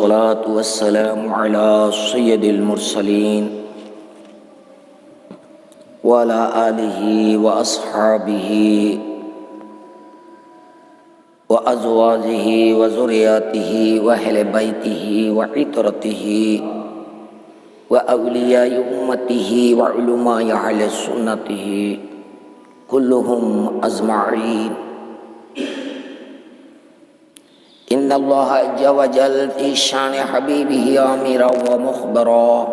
والصلاة والسلام على سيد المرسلين وعلى آله وأصحابه وأزواجه وذرياته وأهل بيته وعترته وأولياء أمته وعلماء أهل سنته كلهم أجمعين. إن الله عز وجل في شان حبيبه آمرا ومخبرا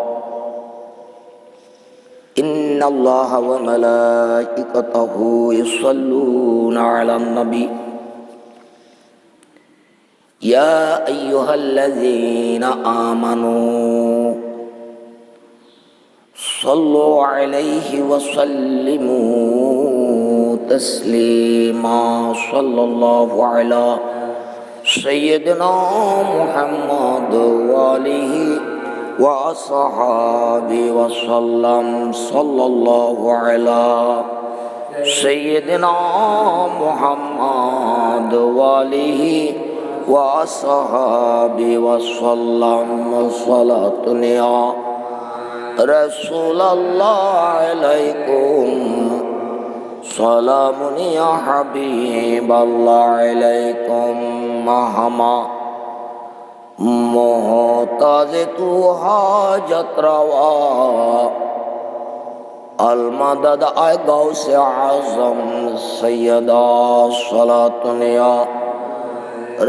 إن الله وملائكته يصلون على النبي يا أيها الذين آمنوا صلوا عليه وسلموا تسليما. صلى الله على سيدنا محمد وآله وأصحابه وسلم. صلى الله على سيدنا محمد وآله وأصحابه وسلم. صلاة يا رسول الله عليكم سلام يا حبيب الله عليكم مهما محتاج تو حاجت روا المدد آئے غوث اعظم سیدہ صلاة یا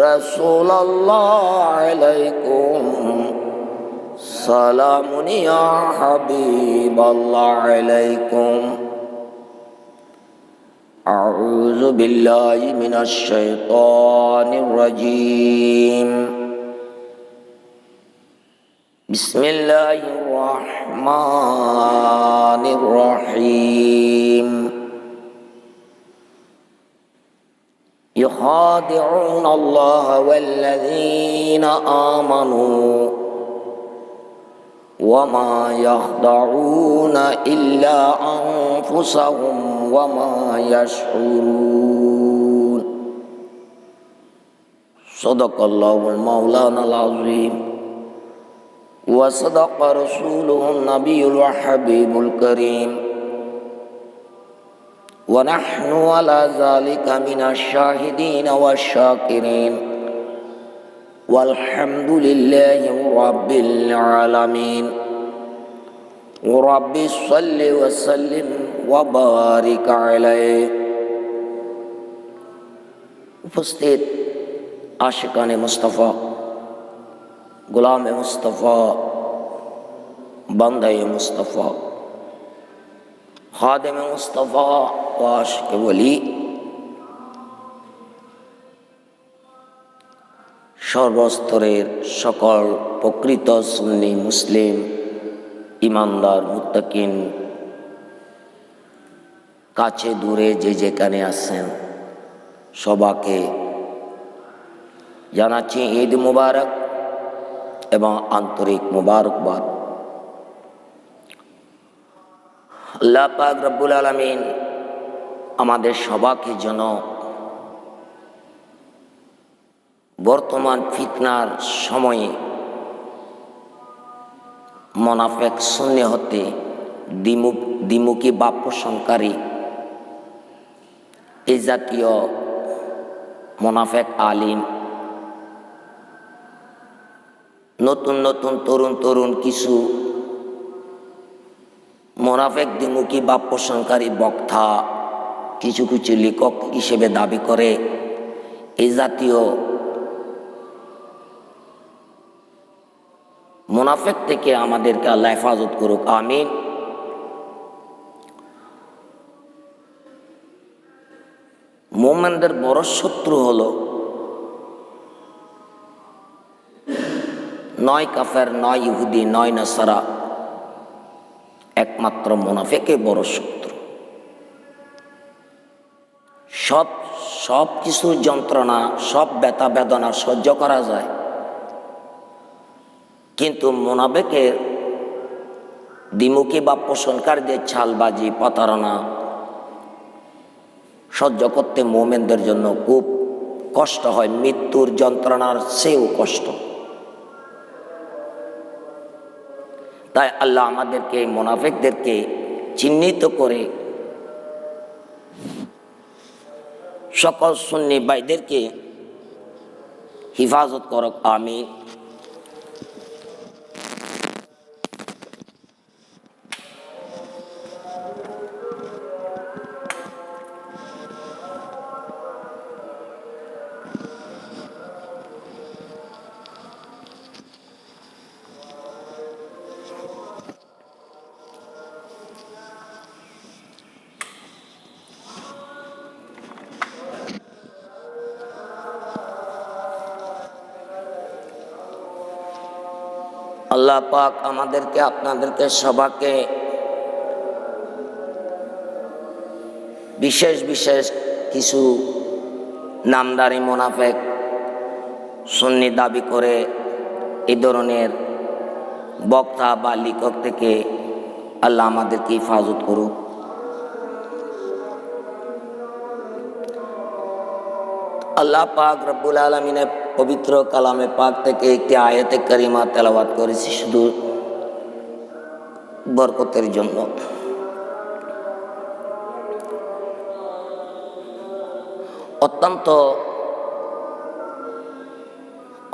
رسول اللہ علیکم سلام یا حبیب اللہ علیکم. أعوذ بالله من الشيطان الرجيم. بسم الله الرحمن الرحيم. يخادعون الله والذين آمنوا وما يخدعون إلا أنفسهم وما يشعرون. صدق الله المولانا العظيم وصدق رسوله النبي الحبيب الكريم ونحن على ذلك من الشاهدين والشاكرين والحمد لله رب العالمين. رب صل وسلم وبارك عليه. উপস্থিত আশিকানে মুস্তাফা, গোলামে মুস্তাফা, বান্দায়ে মুস্তাফা, খাদেমে মুস্তাফা ও আশিকে ওলি, সর্বস্তরের সকল প্রকৃত সুন্নি মুসলিম ইমানদার মুত্তাকিন কাছে দূরে যে যেখানে আছেন সবাইকে জানাচ্ছি ঈদ মুবারক এবং আন্তরিক মুবারকবাদ। আল্লাহ পাক রব্বুল আলামিন আমাদের সবাইকে যেন বর্তমান ফিতনার সময়ে মুনাফিক সুন্নি হতে দ্বিমুখী ভাব পোষণকারী এই জাতীয় মুনাফিক আলিম, নতুন নতুন তরুণ কিছু মুনাফিক দ্বিমুখী ভাব পোষণকারী বক্তা, কিছু কিছু লেখক হিসেবে দাবি করে এই জাতীয় মুনাফিক থেকে আমাদেরকে আল্লাহ হেফাজত করুক, আমিন। মুমিনদের বড় শত্রু হলো নয় কাফের, নয় ইহুদি, নয় নাসারা, একমাত্র মুনাফিকই বড় শত্রু। সব কিছুর যন্ত্রণা, সব ব্যথা বেদনা সহ্য করা যায়, কিন্তু মুনাফিকের দ্বিমুখী ভাব পোষণকারীদের ছালবাজি, প্রতারণা সহ্য করতে মুমিনদের জন্য খুব কষ্ট হয়, মৃত্যুর যন্ত্রণার চেয়েও কষ্ট। তাই আল্লাহ আমাদেরকে মুনাফিকদেরকে চিহ্নিত করে সকল সুন্নি ভাইদেরকে হিফাজত করক, আমিন। আল্লাহ পাক আমাদেরকে আপনাদেরকে সবাইকে বিশেষ বিশেষ কিছু নামদারি মুনাফিক সুন্নি দাবি করে এই ধরনের বক্তা বা লেখক থেকে আল্লাহ আমাদেরকে হেফাজত করুক। আল্লাহ পাক রব্বুল আলামিনের পবিত্র কালামে পাক থেকে একটি আয়াতে কারিমা তেলাওয়াত করেছি শুধু বরকতের জন্য। অত্যন্ত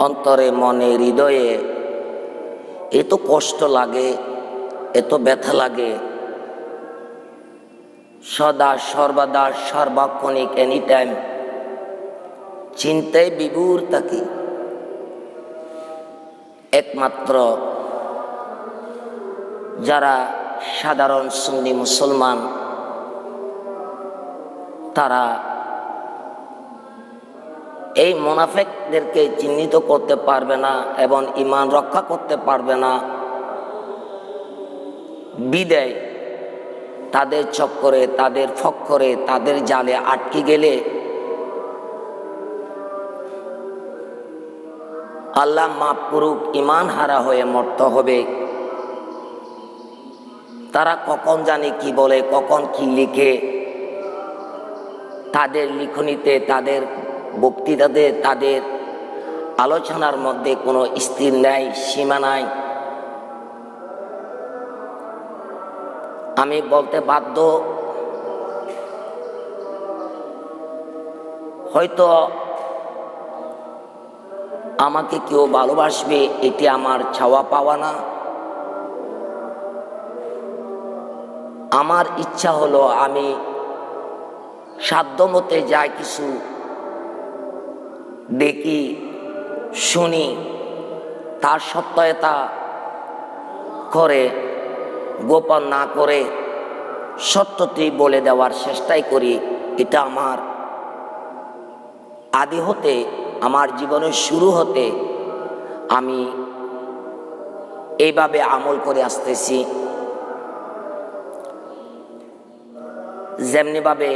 অন্তরে, মনে, হৃদয়ে এত কষ্ট লাগে, এত ব্যথা লাগে, সদা সর্বদা সর্বক্ষণিক এনি টাইম চিন্তায় বিভোর থাকি। একমাত্র যারা সাধারণ সুন্নি মুসলমান তারা এই মুনাফিকদেরকে চিহ্নিত করতে পারবে না এবং ঈমান রক্ষা করতে পারবে না, বিদায় তাদের চক্করে, তাদের ফক্করে, তাদের জালে আটকে গেলে আল্লাহ মাফ করুক, ঈমান হারা হয়ে মরতে হবে। তারা কখন জানে কি বলে, কখন কি লিখে, তাদের লিখনিতে, তাদের বক্তৃতাতে, তাদের আলোচনার মধ্যে কোনো স্থির নাই, সীমা নাই। আমি বলতে বাধ্য, হয়তো আমাকে কেউ ভালোবাসবে এটি আমার চাওয়া পাওয়া না। আমার ইচ্ছা হলো আমি সাধ্যমতে যা কিছু দেখি, শুনি, তার সত্যতা করে গোপন না করে সত্যটি বলে দেওয়ার চেষ্টাই করি। এটা আমার আদি হতে, আমার জীবনের শুরু হতে আমি এইভাবে আমল করে আসতেছি। যেমনিভাবে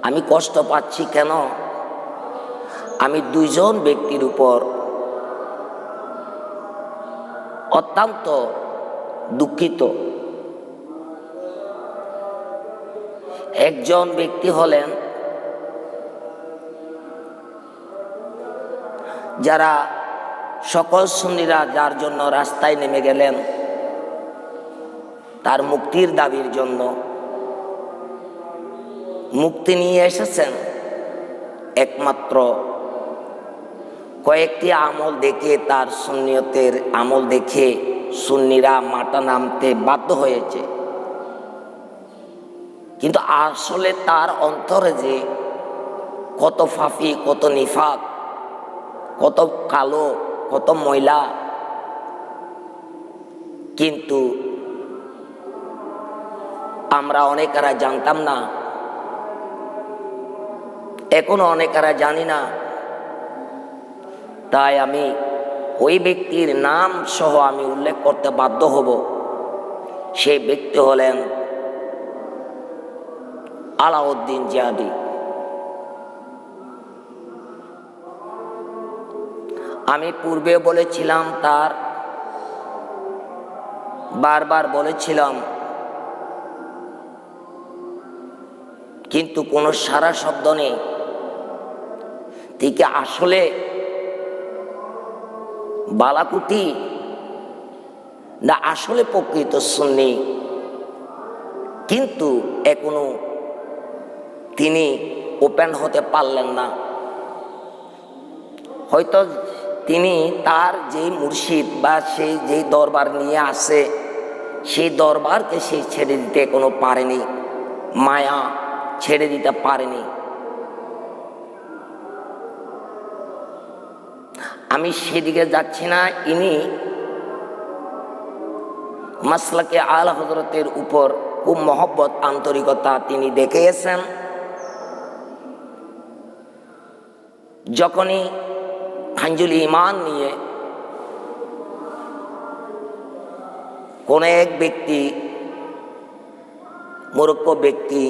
আমি কষ্ট পাচ্ছি কেন, আমি দুইজন ব্যক্তির উপর অত্যন্ত দুঃখিত। একজন ব্যক্তি হলেন যারা সকল সুন্নিরা যার জন্য রাস্তায় নেমে গেলেন তার মুক্তির দাবির জন্য, মুক্তি নিয়ে এসেছেন একমাত্র কয়েকটি আমল দেখে, তার সুন্নিয়তের আমল দেখে সুন্নিরা মাথা নামতে বাধ্য হয়েছে। কিন্তু আসলে তার অন্তরে যে কত ফাফি, কত নিফাক, কত কালো, কত ময়লা, কিন্তু আমরা অনেকেরা জানতাম না, এখনো অনেকেরা জানি না। তাই আমি ওই ব্যক্তির নাম সহ আমি উল্লেখ করতে বাধ্য হব। সেই ব্যক্তি হলেন আলাউদ্দিন জিহাদি। আমি পূর্বে বলেছিলাম, তার বারবার বলেছিলাম, কিন্তু কোনো সারা শব্দ নেই। থেকে আসলে বালাকুটি না আসলে প্রকৃত সুন্নি, কিন্তু এখনো তিনি ওপেন হতে পারলেন না। হয়তো তিনি তার যে মুর্শিদ বা সেই যে দরবার নিয়ে আসে সেই দরবারকে সে ছেড়ে দিতে কোনো পারেনি, মায়া ছেড়ে দিতে পারেনি। আমি সেদিকে যাচ্ছি না। ইনি মাসলাকে আলা হযরতের উপর খুব মহব্বত আন্তরিকতা তিনি দেখিয়েছেন। যখনই খানজুল ঈমান নিয়ে কোন এক ব্যক্তি, মূর্খ ব্যক্তি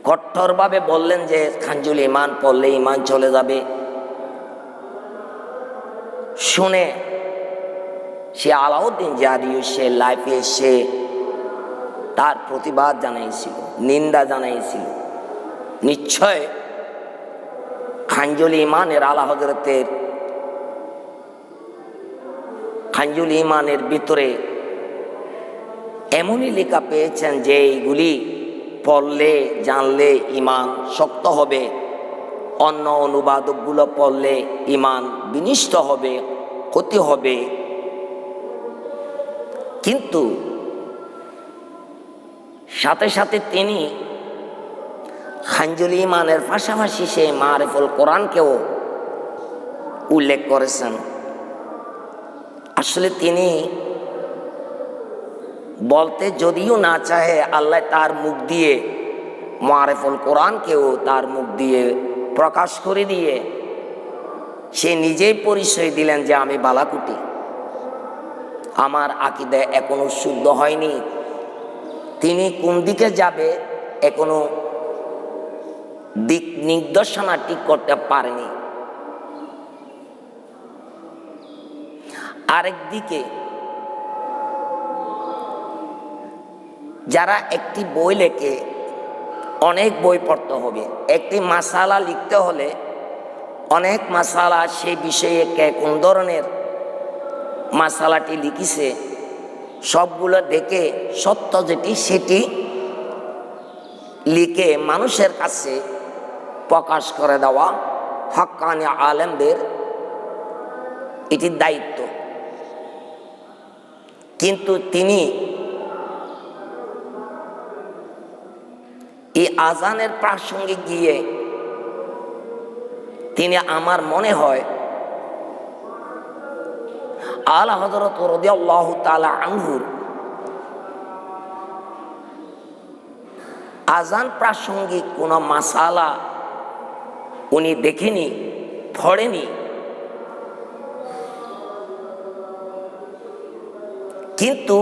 কঠোরভাবে বললেন যে খানজুল ঈমান পড়লে ঈমান চলে যাবে, শুনে সে আলাউদ্দিন জিহাদি সে লাইফে এসে তার প্রতিবাদ জানাইছিল, নিন্দা জানাইছিল। নিশ্চয় খানজুল ঈমানের আলা হযরতের খানজুল ঈমানের ভিতরে এমনই লেখা পেয়েছেন যে এইগুলি পড়লে জানলে ঈমান শক্ত হবে, অন্য অনুবাদকগুলো পড়লে ঈমান বিনষ্ট হবে, ক্ষতি হবে। কিন্তু সাথে সাথে তিনি খানজুল ঈমানের পাশাপাশি সেই মারিফুল কোরআনকেও উল্লেখ করেছেন। আসলে তিনি বলতে যদিও না চাহে, আল্লাহ তার মুখ দিয়ে মারিফুল কোরআনকেও তার মুখ দিয়ে প্রকাশ করে দিয়ে সে নিজেই পরিচয় দিলেন যে আমি বালাকুটি, আমার আকীদা এখনো শুদ্ধ হয়নি। তিনি কোন দিকে যাবে এখনো দিক নির্দেশনা ঠিক করতে পারেনি। আরেকদিকে যারা একটি বই লেখে, অনেক বই পড়তে হবে। একটি মাসালা লিখতে হলে অনেক মাসালা, সেই বিষয়ে কে কোন ধরনের মাসালাটি লিখিছে সবগুলো দেখে সত্য যেটি সেটি লিখে মানুষের কাছে প্রকাশ করে দেওয়া হক্কানি আলেমদের এটি দায়িত্ব। কিন্তু তিনি এই আজানের প্রাসঙ্গে গিয়ে তিনি, আমার মনে হয় আলা হযরত রাদিয়াল্লাহু তাআলা আনহুর আজান প্রাসঙ্গিক কোনো মাসালা উনি দেখেনি, পড়েনি। কিন্তু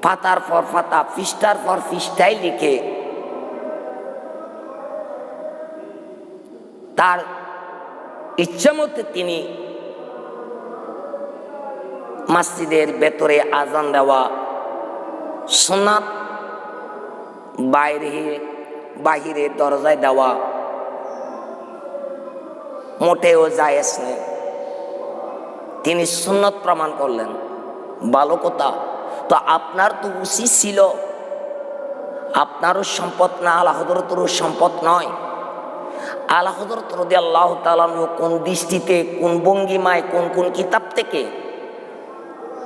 পাতার পর পাতা, পৃষ্ঠার পর পৃষ্ঠায় লিখে তার ইচ্ছামতে তিনি মসজিদের ভেতরে আজান দেওয়া, সুন্নাত বাহিরে দরজায় দেওয়া মোটেও জায়েজ নেই। তিনি সুন্নত প্রমাণ করলেন। ভালো কথা। তো আপনার তো উচিত ছিল, আপনারও সম্পদ না, আলা হযরতেরও সম্পদ নয়। আলা হযরত রাদিয়াল্লাহু তাআলা কোন দৃষ্টিতে, কোন ভঙ্গিমায়, কোন কোন কিতাব থেকে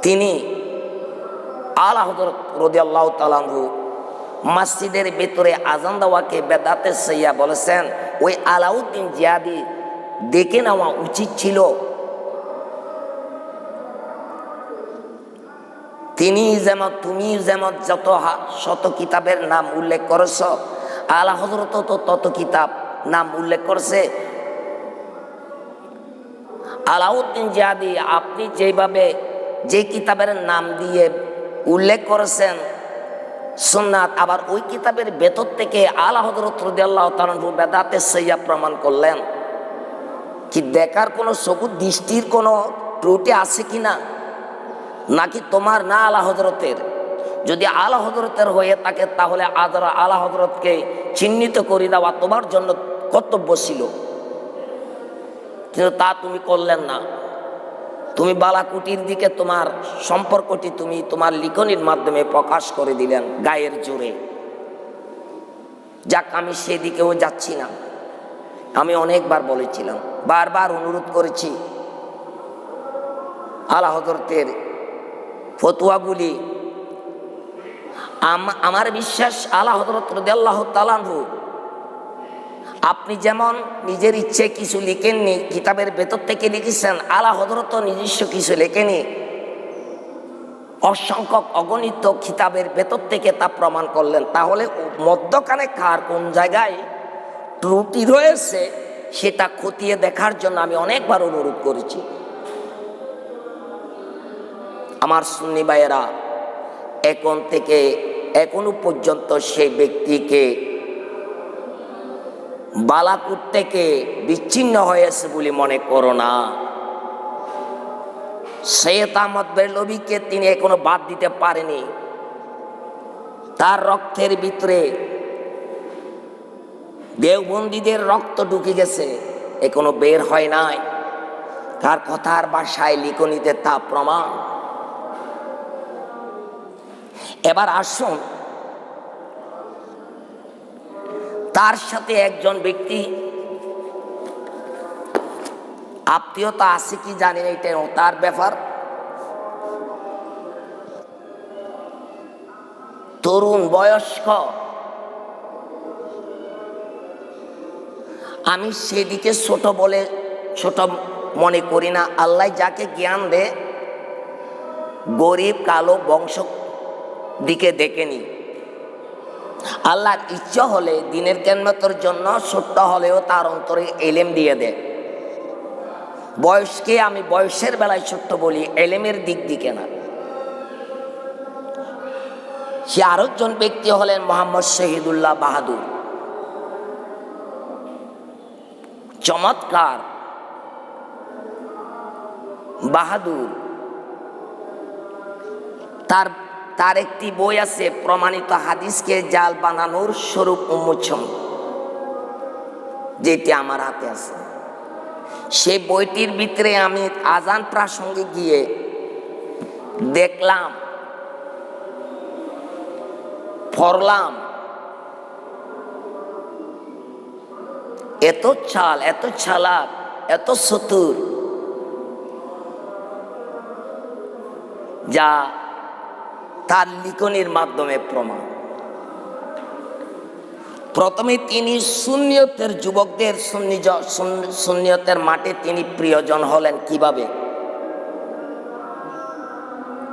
তিনি আলা হযরত রাদিয়াল্লাহু তাআলা মসজিদের ভেতরে আজান দেওয়াকে বেদাতে সাইয়া বলেছেন, ওই আলাউদ্দিন জিহাদি দেখে নেওয়া উচিত ছিল। তিনি যেমন, তুমি যেমন যত শত কিতাবের নাম উল্লেখ করেছ, আলা হযরত তো তত কিতাব নাম উল্লেখ করছে। আলাউদ্দিন জিহাদি আপনি যেভাবে যে কিতাবের নাম দিয়ে উল্লেখ করেছেন সুন্নাত, আবার ওই কিতাবের ভেতর থেকে আলা হযরত রাদিয়াল্লাহু তাআলা বেদাতে সাইয়া প্রমাণ করলেন। কি দেখার কোনো চকুর দৃষ্টির কোনো ত্রুটি আছে কিনা, নাকি তোমার না আলা হযরতের? যদি আলা হযরতের হয়ে থাকে তাহলে আলা হযরতকে চিহ্নিত করে দেওয়া তোমার জন্য কর্তব্য ছিল, কিন্তু তা তুমি করলেন না। তুমি বালাকুটির দিকে তোমার সম্পর্কটি তুমি তোমার লিখনির মাধ্যমে প্রকাশ করে দিলেন গায়ের জোরে। যাক, আমি সেদিকেও যাচ্ছি না। আমি অনেকবার বলেছিলাম, বারবার অনুরোধ করেছি, আলা হযরতের ফতোয়াগুলি আমার বিশ্বাস আলা হযরত রাদিয়াল্লাহু তাআলা আনহু আপনি যেমন নিজের ইচ্ছে কিছু লিখেননি, কিতাবের ভেতর থেকে লিখেছেন, আলা হযরত নিজস্ব কিছু লেখেনি, অসংখ্য অগণিত কিতাবের ভেতর থেকে তা প্রমাণ করলেন। তাহলে মধ্যখানে কার কোন জায়গায় ত্রুটি রয়েছে সেটা খতিয়ে দেখার জন্য আমি অনেকবার অনুরোধ করেছি। আমার সুন্নি ভাইয়েরা এখন থেকে এখনো পর্যন্ত সেই ব্যক্তিকে বালাকুট থেকে বিচ্ছিন্ন হয়েছে বলে মনে করো না। সৈয়দ আহমদ বেরলভীকে তিনি এখনো বাদ দিতে পারেনি। তার রক্তের ভিতরে দেওবন্দীদের রক্ত ঢুকে গেছে, এখনো বের হয় নাই। তার কথার ভাষায় লিখনিতে তা প্রমাণ। এবার আসুন, তার সাথে একজন ব্যক্তি আত্মীয়তা আছে কি জানি না, এটা তার ব্যাপার। তরুণ বয়স্ক, আমি সেদিকে ছোট বলে ছোট মনে করি না। আল্লাহ যাকে জ্ঞান দে, গরিব কালো বংশ দিকে দেখেনি। আল্লাহর ইচ্ছা হলে দিনের কেয়ামতের জন্য ছোট্ট হলেও তার অন্তরে এলেম দিয়ে দেয়। বয়সকে আমি বয়সের বেলায় ছোট্ট বলি, এলেমের দিক দিকে না। সে আরেকজন ব্যক্তি হলেন মোহাম্মদ শহীদুল্লাহ বাহাদুর। চমৎকার বাহাদুর। তার একটি বই আছে, প্রমাণিত হাদিসকে জাল বানানোর স্বরূপ উন্মোচন, যেটি আমার হাতে আছে। সেই বইটির ভিতরে আমি আজান প্রাসঙ্গে গিয়ে দেখলাম, পড়লাম, এত চাল, এত চালাক, এত চতুর, যা তার লিখনির মাধ্যমে প্রমাণ। প্রথমে তিনি সুন্নিয়তের যুবকদের সুন্নিয়তের মাঠে তিনি প্রিয়জন হলেন। কিভাবে?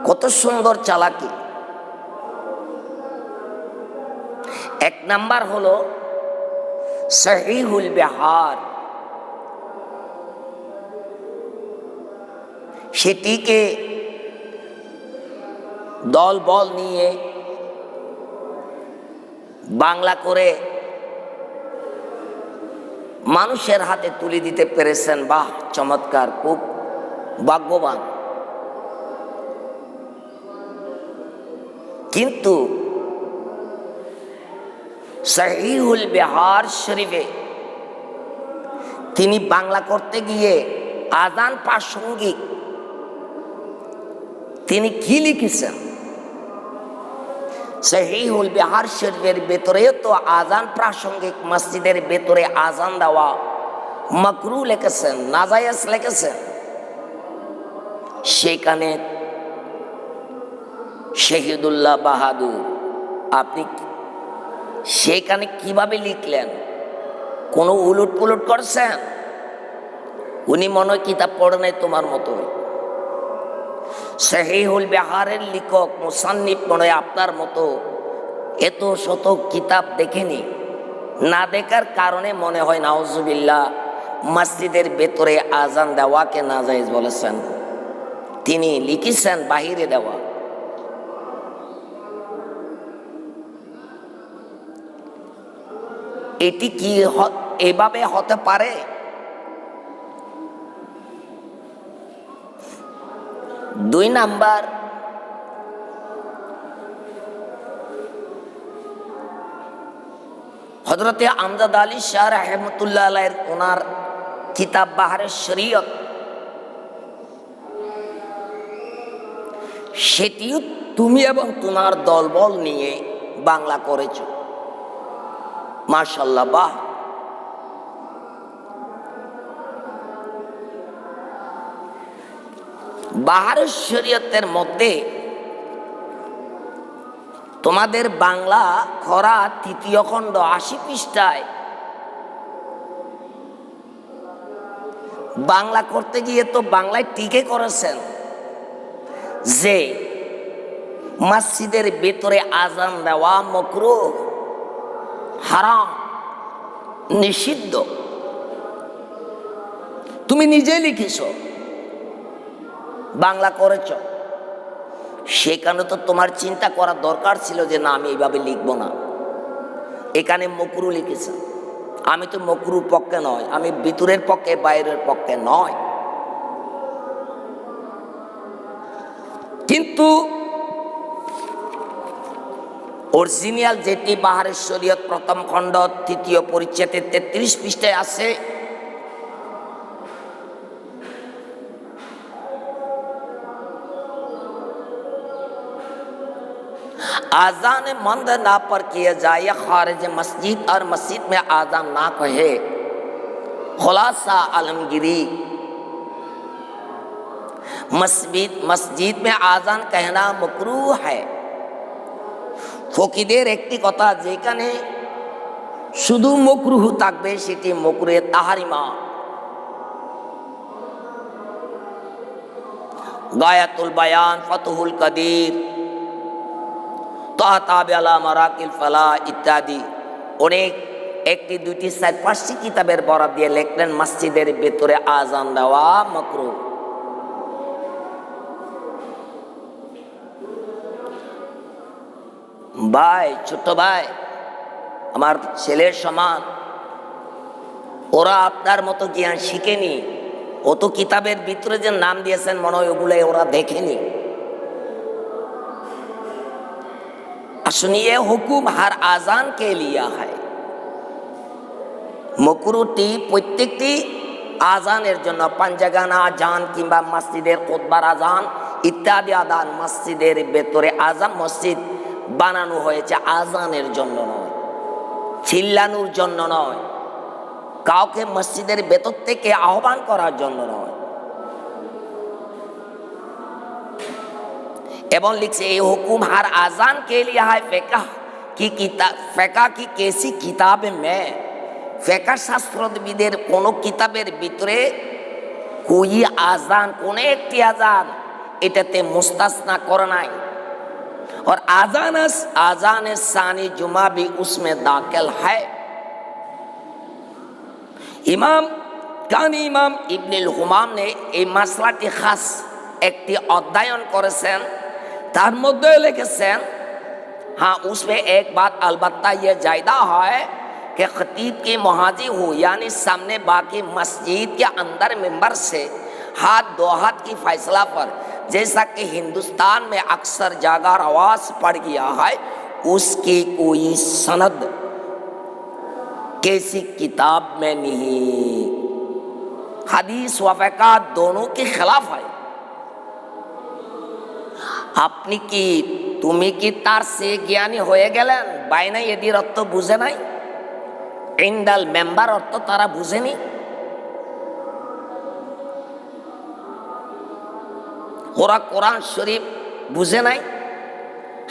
কত সুন্দর চালাকি। এক নাম্বার হলো সহিহুল বিহার, সেটিকে দল বল নিয়ে বাংলা করে মানুষের হাতে তুলে দিতে পেরেছেন। বাহ, চমৎকার, খুব ভাগ্যবান। কিন্তু সহিহুল বিহার শরীফে তিনি বাংলা করতে গিয়ে আজান প্রাসঙ্গিক তিনি কি লিখেছেন? সহিহুল বিহার শরীফের ভেতরে তো আজান প্রাসঙ্গিক মসজিদের ভেতরে আজান দেওয়া মাকরু লিখেছেন, নাজায়েজ লিখেছেন। সেখানে শহীদুল্লাহ বাহাদুর আপনি সেখানে কিভাবে লিখলেন? কোনো উলট পুলট করছেন? উনি মনে হয় কিতাব পড়ে নাই তোমার মতো। সহিহুল বিহারের লেখক মুসান্নিফ মনে হয় আপনার মতো এত শত কিতাব দেখেনি। না দেখার কারণে মনে হয় নাউজুবিল্লাহ মসজিদের ভেতরে আজান দেওয়াকে নাজায়েজ বলেছেন। তিনি লিখেছেন বাহিরে দেওয়া। এটি কি এভাবে হতে পারে? দুই নাম্বার, হযরতে আমজাদ আলী শাহ রাহমাতুল্লাহ আলাইহির ওনার কিতাব বাহারে শরীয়ত, সেটিও তুমি এবং তোমার দলবল নিয়ে বাংলা করেছ। মাশাআল্লাহ, বাহ। বাহারের শরীয়তের মধ্যে তোমাদের বাংলা খরা ৩য় খণ্ড ৮০ পৃষ্ঠায় বাংলা করতে গিয়ে তো বাংলায় টিকে করেছেন যে মসজিদের ভেতরে আজান দেওয়া মাকরুহ, হারাম, নিষিদ্ধ। তুমি নিজে লিখেছ, বাংলা করেছ, সেখানে তো তোমার চিন্তা করার দরকার ছিল যে না, আমি এইভাবে লিখব না। এখানে মাকরুহ লিখেছে। আমি তো মাকরুহর পক্ষে নয়, আমি ভিতরের পক্ষে, বাইরের পক্ষে নয়। কিন্তু অরিজিনাল যেটি বাহারের শরীয়ত প্রথম খণ্ড ৩য় পরিচ্ছেদের ৩৩ পৃষ্ঠায় আছে, आजान मंद ना पर किया जाए खारिज मस्जिद और मस्जिद में आजान ना कहे, खुलासा आलमगिरी। मस्जिद में आजान कहना मकरूह है। ফকিদের একটি কথা, যেখানে শুধু মকরুহ থাকবে সেটি মকরুহে তাহারিমা। গায়াতুল বায়ান, ফতহুল কাদির, তাতাবে আলা মারাকিল ফালা ইত্যাদি অনেক 1টি 2টি 4-5টি কিতাবের বরাত দিয়ে লিখলেন মসজিদের ভেতরে আজান দেওয়া মাকরুহ। ভাই, ছোট ভাই, আমার ছেলের সমান, ওরা আপনার মতো জ্ঞান শিখেনি। ও তো কিতাবের ভিতরে যে নাম দিয়েছেন মনে হয় ওগুলো ওরা দেখেনি। सुनिए, हुकुम हर आजान के लिया है। মকরুহটি প্রত্যেকটি আজানের জন্য, পাঞ্জাগানা আজান কিংবা মসজিদের খুতবার আজান ইত্যাদি আজান, মসজিদের ভেতরে আজান মসজিদ বানানো হয়েছে আজানের জন্য নয়, চিল্লানোর জন্য নয়, কাউকে মসজিদের ভেতর থেকে আহ্বান করার জন্য নয়। एवं लिखे ये हुकुम हर आजान के लिए है। फेका की कैसी किताब में फेका शास्त्रविদের কোন কিতাবের ভিতরে कोई आजान কোন একটি আজান এটাতে মুস্তাসনা করা নাই। और आजान सानी जुमा भी उसमें दाखिल है। इमाम इब्नुल हुमाम ने এই মাসলাটি খাস একটি অধ্যয়ন করেছেন, তার মধ্যে লিখেছেন, हाँ उसमें एक बात अलबत्ता ये जायदा है कि खतीब की मुहाजी हो, यानी सामने बाकी मस्जिद के अंदर मिंबर से हाथ 2 हाथ की फैसला पर, जैसा कि हिंदुस्तान में अक्सर जगह रवाज पड़ गया है, उसकी कोई सनद किसी किताब में नहीं। हदीस व फ़िक़ह दोनों के खिलाफ है। আপনি কি, তুমি কি তার সে জ্ঞানী হয়ে গেলেন? বাইনা এদির অর্থ বুঝে নাই, ইন্দাল মেম্বার অর্থ তারা বুঝেনি। ওরা কোরআন শরীফ বুঝে নাই,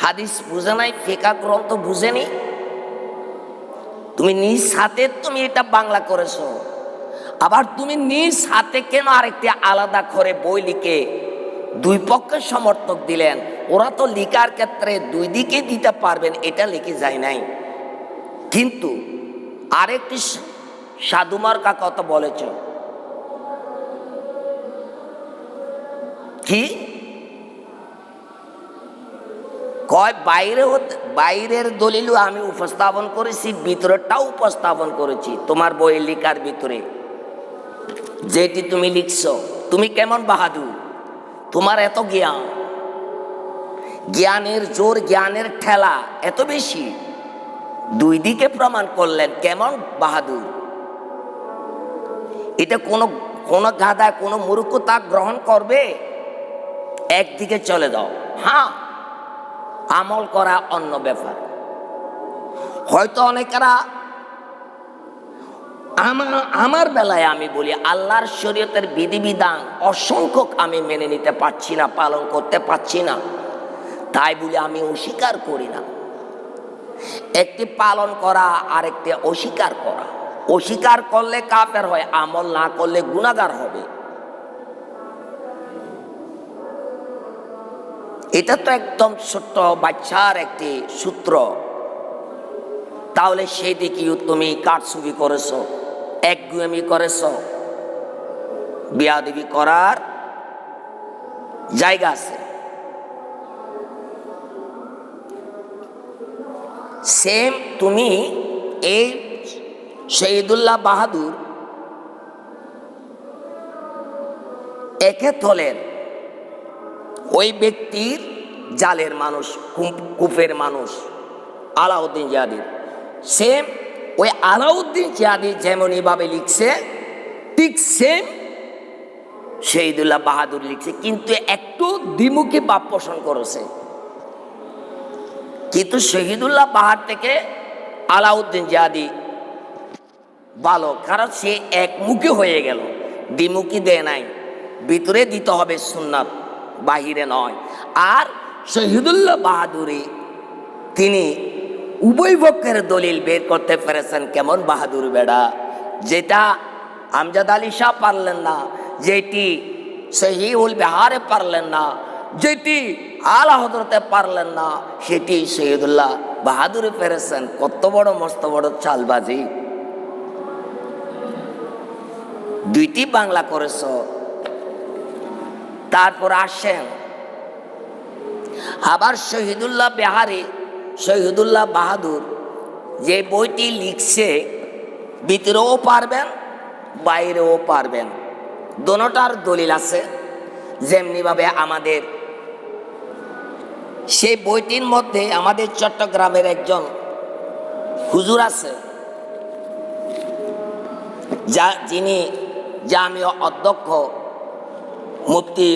হাদিস বুঝে নাই, ফিকাহ গ্রন্থ বুঝেনি। তুমি নিজ হাতে তুমি এটা বাংলা করেছো, আবার তুমি নিজ হাতে কেন আরেকটি আলাদা করে বই লিখে 2 পক্ষের সমর্থক দিলেন? ওরা তো লিখার ক্ষেত্রে 2 দিকে দিতে পারবেন, এটা লিখে যায় নাই। কিন্তু আরেকটি সাধুমার্কা কথা বলেছ, কি কয় বাইরের দলিলও আমি উপস্থাপন করেছি, ভিতরেরটাও উপস্থাপন করেছি তোমার বই লিখার ভিতরে। যেটি তুমি লিখছো, তুমি কেমন বাহাদুর, তোমার এত জ্ঞান, জ্ঞানের জোর, জ্ঞানের ঠেলা এত বেশি, 2 দিকে প্রমাণ করলেন, কেমন বাহাদুর। এটা কোন গাধা, কোন মূর্খতা গ্রহণ করবে? একদিকে চলে যাও, হ্যাঁ, আমল করা অন্য ব্যাপার। হয়তো অনেকেরা আমার বেলায় আমি বলি আল্লাহর শরীয়তের বিধিবিধান অসংখ্য আমি মেনে নিতে পারছি না, পালন করতে পারছি না, তাই বলে আমি অস্বীকার করি না। একটি পালন করা আর একটি অস্বীকার করা। অস্বীকার করলে কাফের হয়, আমল না করলে গুনাহগার হবে। এটা তো একদম ছোট্ট বাচ্চার একটি সূত্র। তাহলে সেই দিকেও তুমি কারচুপি করেছ, একগুয়েমি করেছ, বিয়াদবি করার জায়গা আছে। সেম তুমি এই শহীদুল্লাহ বাহাদুর একে তোলেন ওই ব্যক্তির জালের মানুষ, কুফের মানুষ আলাউদ্দিন জিহাদি। সেম ওই আলাউদ্দিন জিহাদি যেমন এইভাবে লিখছে, ঠিক সেম শহীদুল্লাহ বাহাদুর লিখছে, কিন্তু একটু দ্বিমুখী ভাব পোষণ করেছে। কিন্তু শহীদুল্লাহ বাহার থেকে আলাউদ্দিন জিহাদি ভালো, কারণ সে একমুখী হয়ে গেল, দ্বিমুখী দেয় নাই। ভিতরে দিতে হবে সুন্নাত, বাহিরে নয়। আর শহীদুল্লাহ বাহাদুরি তিনি উভয় পক্ষের দলিল বের করতে পেরেছেন। কেমন বাহাদুর বেড়া, যেটা আমজাদ আলী শাহ পারলেন না, যেটি সহিউল বিহারে পারলেন না, যেটি আলা হযরতে পারলেন না, সেটি শহীদুল্লাহ বাহাদুরি পেরেছেন। কত বড় মস্ত বড় চালবাজি! দুইটি বাংলা করেছ। তারপর আসেন আবার শহীদুল্লাহ বিহারি, শহীদুল্লাহ বাহাদুর যে বইটি লিখছে, ভিতরেও পারবেন বাইরেও পারবেন, দোনোটার দলিল আছে। যেমনিভাবে আমাদের সেই বইটির মধ্যে আমাদের চট্টগ্রামের একজন হুজুর আছে, যিনি জাতীয় অধ্যক্ষ মুফতি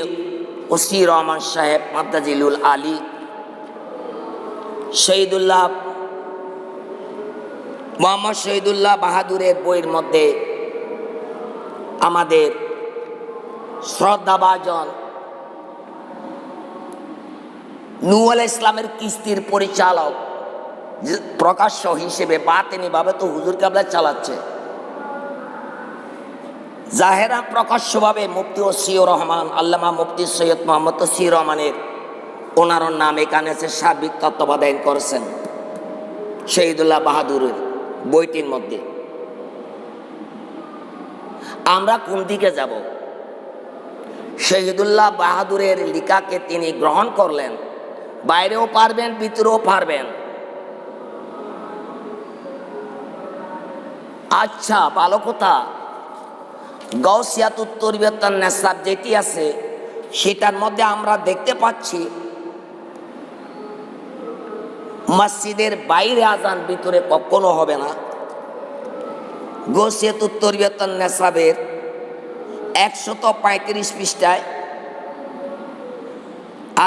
ওসি রহমান সাহেব মাদ্দাজিলুল আলী। শহীদুল্লাহ মোহাম্মদ শহীদুল্লাহ বাহাদুরের বইয়ের মধ্যে আমাদের শ্রদ্ধাভাজন নূর ইসলামের কিস্তির পরিচালক প্রকাশ্য হিসেবে বাতিনিভাবে তো হুজুর কেবলা চালাচ্ছে, জাহেরা প্রকাশ্যভাবে মুফতি ওসিউর রহমান আল্লামা মুফতি সৈয়দ মোহাম্মদ ওসি রহমানের ওনার নাম এখানে এসে সার্বিক তত্ত্বাবধান করেছেন শহীদুল্লাহ বাহাদুরের বইটির মধ্যে। আমরা কোন দিকে যাব? শহীদুল্লাহ বাহাদুরের লেখাকে তিনি গ্রহণ করলেন, বাইরেও পারবেন ভিতরেও পারবেন। আচ্ছা, ভালো কথা। গাউসিয়াতুত তরবিয়াতুন নেসাব যেটি আছে, সেটার মধ্যে আমরা দেখতে পাচ্ছি মসজিদের বাইরে আজান, ভিতরে কখনো হবে না। গাউসিয়াতুত তরবিয়াতুন নেসাবের 135 পৃষ্ঠায়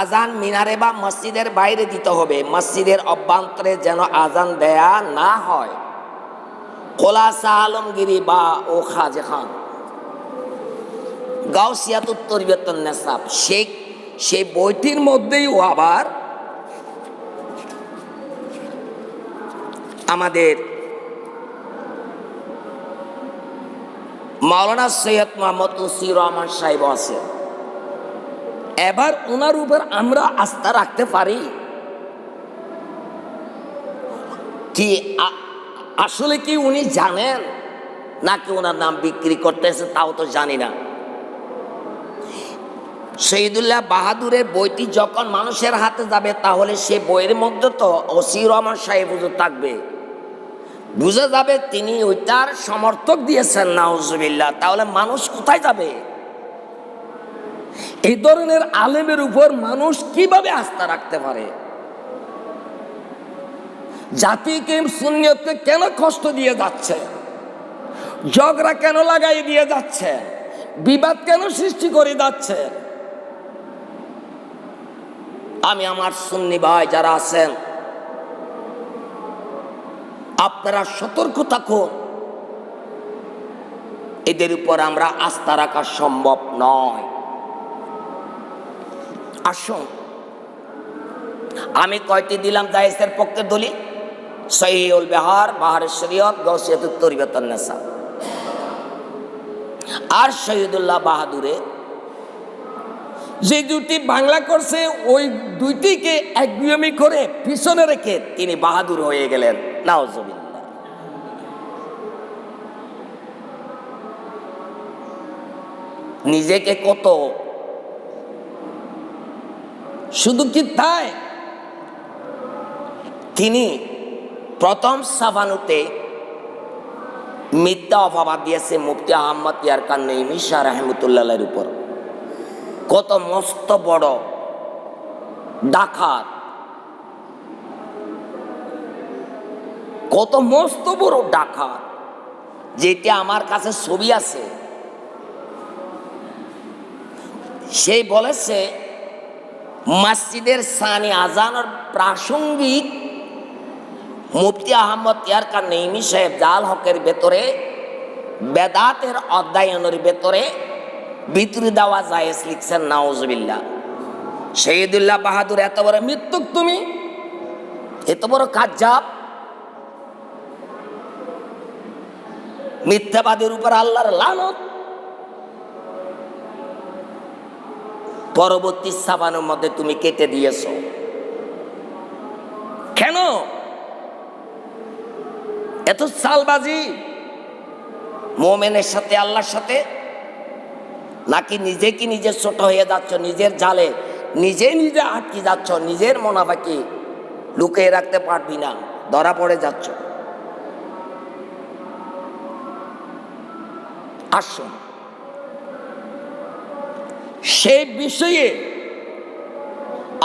আজান মিনারে বা মসজিদের বাইরে দিতে হবে, মসজিদের অভ্যন্তরে যেন আজান দেয়া না হয়। খোলাসা আলমগিরি বা ও খাজে খান, গাউসিয়াতুত তরবিয়াতুন নেসাব, সেই বইটির মধ্যেই আবার আমাদের মাওলানা সৈয়দ মোহাম্মদ ওসি রহমান সাহেব আছে। এবার ওনার উপর আমরা আস্থা রাখতে পারি কি? আসলে কি উনি জানেন নাকি ওনার নাম বিক্রি করতেছে তাও তো জানি না। শহীদুল্লাহ বাহাদুরের বইটি যখন মানুষের হাতে যাবে, তাহলে সে বইয়ের মধ্যে তো ওসি রহমান সাহেব হুজুর থাকবে, বুঝে যাবে তিনি ওইটার সমর্থক দিয়েছেন, নাউজুবিল্লাহ। তাহলে মানুষ কোথায় যাবে? এই ধরনের আলেমের উপর মানুষ কিভাবে আস্থা রাখতে পারে? জাতিকে সুন্নিয়তকে কেন কষ্ট দিয়ে যাচ্ছে? ঝগড়া কেন লাগাই দিয়ে যাচ্ছে? বিবাদ কেন সৃষ্টি করে যাচ্ছে? আমি আমার সুন্নি ভাই যারা আছেন, আপনারা সতর্ক থাকুন, এদের উপর আমরা আস্থা রাখা সম্ভব নয়। আসুন, আমি কয়টি দিলাম জায়েজের পক্ষে দলিল? সহিহুল বিহার, বাহারে শরীয়ত, গাউসিয়াতুত তরিকাতুন নেসা আর শহীদুল্লাহ বাহাদুরে যে দুটি বাংলা করছে, ওই দুইটিকে একগুয়ামি করে পিছনে রেখে তিনি বাহাদুর হয়ে গেলেন। নাউজুবিল্লাহ। নিজেকে কত, শুধু কি তাই, তিনি প্রথম সাফানুতে মিথ্যা অপবাদ দিয়েছে মুফতি আহমদ ইয়ারকান নঈমী শাহ রাহমাতুল্লাহের উপর। কত মস্ত বড় ডাকাত, কত মস্ত বড় ডাকাত, যেটা আমার কাছে ছবি আছে। সেই বলেছে মসজিদের সানি আজানের প্রাসঙ্গিক মুফতি আহমদ ইয়ারকান নঈমী সাহেব জাল হকের ভেতরে বেদাতের অধ্যয়নের ভেতরে ভিতরে দেওয়া জায়েজ লিখছেন। নাউজুবিল্লাহ। শহীদুল্লাহ বাহাদুর এত বড় মৃত্যুক, তুমি এত বড় কাজ্জাব, মিথ্যাবাদীর উপর আল্লাহর লানত। পরবর্তী সাবানের মধ্যে তুমি কেটে দিয়েছ কেন? এত চালবাজি মুমিনের সাথে, আল্লাহর সাথে, নাকি নিজে কি নিজে ছোট হয়ে যাচ্ছ, নিজের জালে নিজে নিজে আটকে যাচ্ছ, নিজের মুনাফাকে লুকিয়ে রাখতে পারবি না, ধরা পড়ে যাচ্ছ। আসুন, সেই বিষয়ে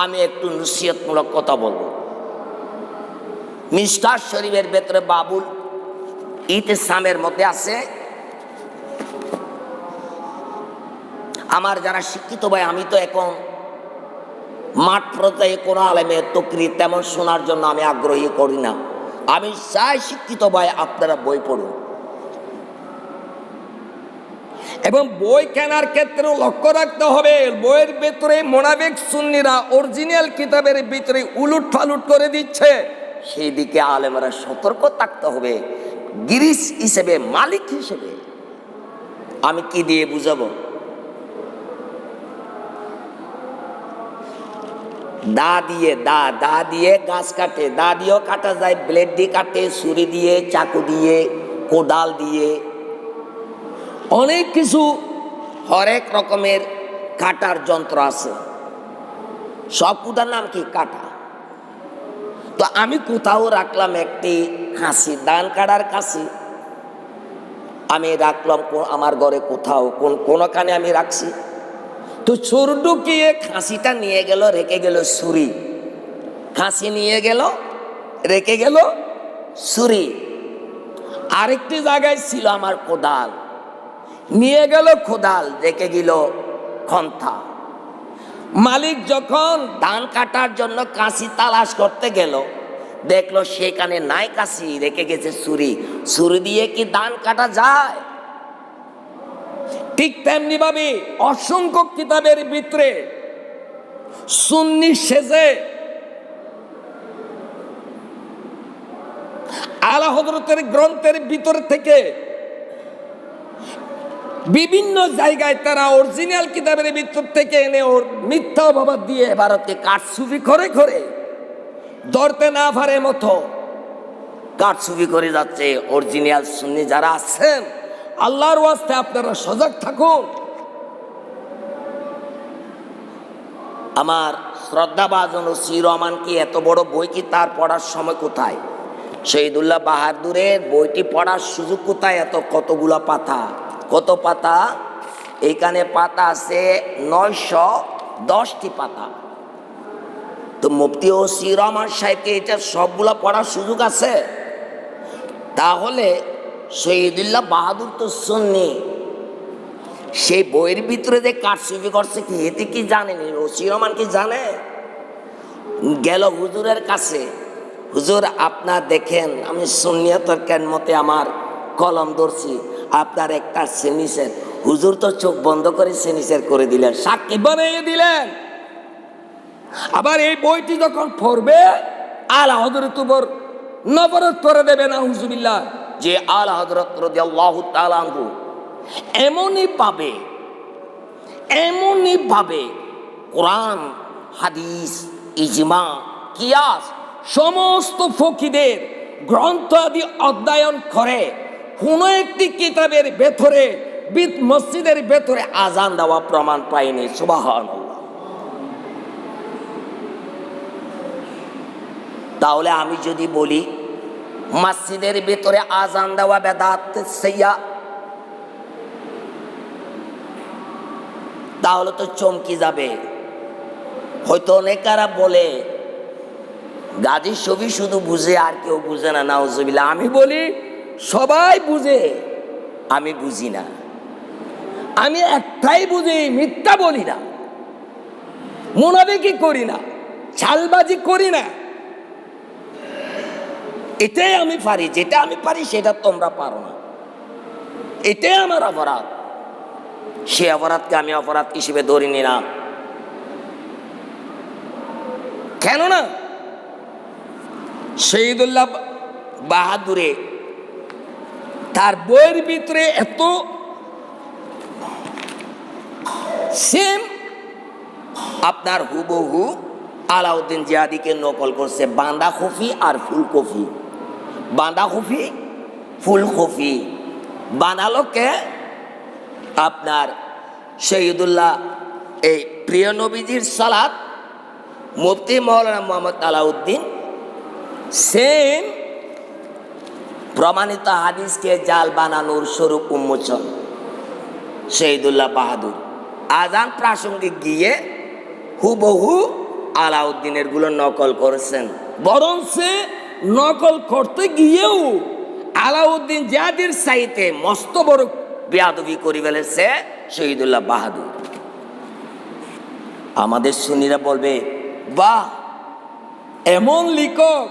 আমি একটু নসিহতমূলক কথা বলবো। মিশকাত শরীফের ভেতরে বাবুল ইতিসামের মধ্যে আছে, আমার যারা শিক্ষিত ভাই, আমি তো এখন মাঠ পর্যায়ে কোনো আলেমের তকরির তেমন শোনার জন্য আমি আগ্রহী করি না। আমি চাই শিক্ষিত ভাই আপনারা বই পড়ুন, এবং বই কেনার ক্ষেত্রেও লক্ষ্য রাখতে হবে বইয়ের ভেতরে মোনাফিক সুন্নিরা অরিজিনাল কিতাবের ভিতরে উলুট ফালুট করে দিচ্ছে, সেই দিকে আলেমরা সতর্ক থাকতে হবে। গিরিশ হিসেবে, মালিক হিসেবে আমি কি দিয়ে বুঝাবো? দা দিয়ে গাছ কাটে, দা দিয়েও কাটা যায়, ব্লেড দিয়ে কাটে, ছুরি দিয়ে, চাকু দিয়ে, কোদাল দিয়ে, অনেক কিছু হরেক রকমের কাটার যন্ত্র আছে। সব কুটার নাম কি? কাটা। তো আমি কোথাও রাখলাম একটি কাঁচি, ধান কাটার কাঁচি আমি রাখলাম আমার ঘরে, কোথাও কোনখানে আমি রাখছি। তো চোর ঢুকিয়ে খাসিটা নিয়ে গেল, রেখে গেল ছুরি, খাসি নিয়ে গেল, রেখে গেল ছুরি। আরেকটি জায়গায় ছিল আমার কোদাল, নিয়ে গেল কোদাল, রেখে গেল খন্থা। মালিক যখন ধান কাটার জন্য কাঁচি তালাশ করতে গেল, দেখলো সেখানে নাই কাঁচি, রেখে গেছে ছুরি। ছুরি দিয়ে কি ধান কাটা যায়? ঠিক তেমনি ভাবে অসংখ্য কিতাবের ভিতরে সুন্নি সেজে আলা হযরতের গ্রন্থের ভিতর থেকে বিভিন্ন জায়গায় তারা অরিজিনাল কিতাবের ভিতর থেকে এনে ওর মিথ্যা অপবাদ দিয়ে ভারতে কারচুপি করে করে ধরতে না পারে মতো কারচুপি করে যাচ্ছে। অরিজিনাল সুন্নি যারা আছেন, আল্লাহর ওয়াস্তে আপনারা সজাগ থাকুন। আমার শ্রদ্ধাভাজন ওসি রহমান কি এত বড় বই কি তার পড়ার সময় কোথায়? শহীদুল্লাহ বাহাদুরের বইটি পড়ার সুযোগ কোথায়? এত কতগুলা পাতা, কত পাতা? এইখানে পাতা আছে 910টি পাতা। তো মুফতি ওসি রহমান সাহেবকে এটা সবগুলা পড়ার সুযোগ আছে? তাহলে শহীদুল্লাহ বাহাদুর তো সুন্নি, সেই বইয়ের ভিতরে যে কারচুপি করছে কি এতে কি জানেনি? ওসি রহমান কি জানে? গেল হুজুরের কাছে, হুজুর আপনার দেখেন আমি সুন্নিয়তের কেন মতে আমার কলম ধরছি, আপনার একটা সেনিসের। হুজুর তো চোখ বন্ধ করে সেনিসের করে দিলেন, সাক্ষী বানিয়ে দিলেন। আবার এই বইটি যখন পড়বে আলা হযরত উপর নবরত করে দেবে না হুজুবিল্লাহ, যে আলা হযরত রাদিয়াল্লাহু তাআলা আনহু এমনই ভাবে কোরআন, হাদিস, ইজমা, কিয়াস সমস্ত ফকিদের গ্রন্থ আদি অধ্যয়ন করে কোনো একটি কিতাবের ভেতরে মসজিদের ভেতরে আজান দেওয়া প্রমাণ পায়নি। সুবহানাল্লাহ। তাহলে আমি যদি বলি মসজিদের ভেতরে আজান দেওয়া বেদাত সাইয়্যা, তাহলে তো চমকি যাবে। হয়তো অনেকেরা বলে গাজী শফি শুধু বুঝে আর কেউ বুঝে না, নাউজুবিল্লাহ। আমি বলি সবাই বুঝে, আমি বুঝি না। আমি একটাই বুঝি, মিথ্যা বলি না, মুনাফিকি করি না, চালবাজি করি না। এটাই আমি পারি, যেটা আমি পারি সেটা তোমরা পারো না, এটাই আমার অপরাধ। সে অপরাধকে আমি অপরাধ হিসেবে ধরিনি না। কেননা শহীদুল্লাহ বাহাদুরে তার বইয়ের ভিতরে এত সেম আপনার হুবহু আলাউদ্দিন জিহাদিকে নকল করছে, বাঁধা কফি আর ফুলকপি। বাঁধা কফি, ফুলকপি বানালো কে? আপনার শহীদুল্লাহ এই প্রিয় নবীজির সালাত, মুফতি মাওলানা মোহাম্মদ আলাউদ্দিন সেম প্রমাণিত হাদিসকে জাল বানানোর স্বরূপ উন্মোচন শহীদুল্লাহ বাহাদুর। আজান প্রাসঙ্গিক গিয়ে হুবহু আলাউদ্দিনের গুলো নকল করেছেন, বরং সে নকল করতে গিয়েও আলাউদ্দিন জিহাদির চাইতে মস্ত বড় বেয়াদবি করে ফেলেছে শহীদুল্লাহ বাহাদুর। আমাদের সুন্নিরা বলবে বাহ, এমন লিখক,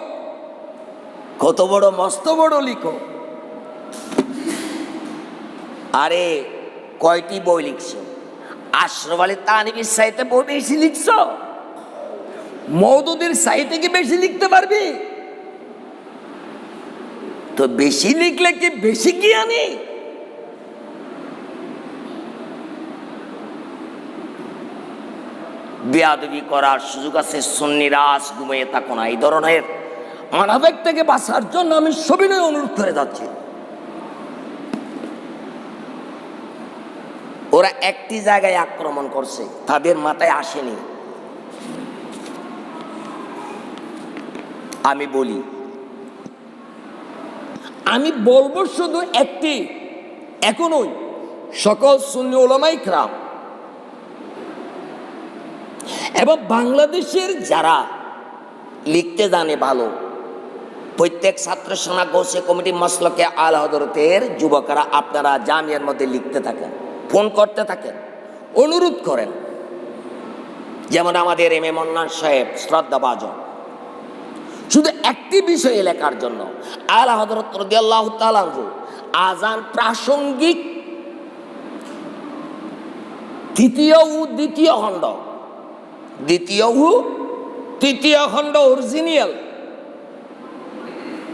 কত বড় মস্ত বড় লিখক। আরে কয়টি বই লিখছ? আশরাফ আলী থানভীর চাইতে বই বেশি লিখছ? মওদুদের চাইতে কি বেশি লিখতে পারবি? তো বেশি লিখলে কি বেশি জ্ঞানী? বেয়াদবি করার সুযোগ আছে, সুন্নিরা আজ ঘুমিয়ে থাকো না। এই ধরনের মানবিক থেকে বাঁচার জন্য আমি সবিনয় অনুরোধ করে যাচ্ছি। ওরা একটি জায়গায় আক্রমণ করছে, তাদের মাথায় আসেনি। আমি বলবো শুধু একটি, এখনই সকল সুন্নি উলামায়ে কেরাম এবং বাংলাদেশের যারা লিখতে জানে ভালো, প্রত্যেক ছাত্র সেনা গৌসে কমিটি মাসলকে আল হযরতের যুবকরা আপনারা জামিয়ার মধ্যে লিখতে থাকেন, ফোন করতে থাকেন, অনুরোধ করেন। যেমন আমাদের এম এ মন্নান সাহেব শ্রদ্ধাভাজন, শুধু একটি বিষয়ে লেখার জন্য আলা হযরত রাদিয়াল্লাহু তাআলা আনহু আজান প্রাসঙ্গিক তৃতীয় ও দ্বিতীয় খণ্ড অরিজিনাল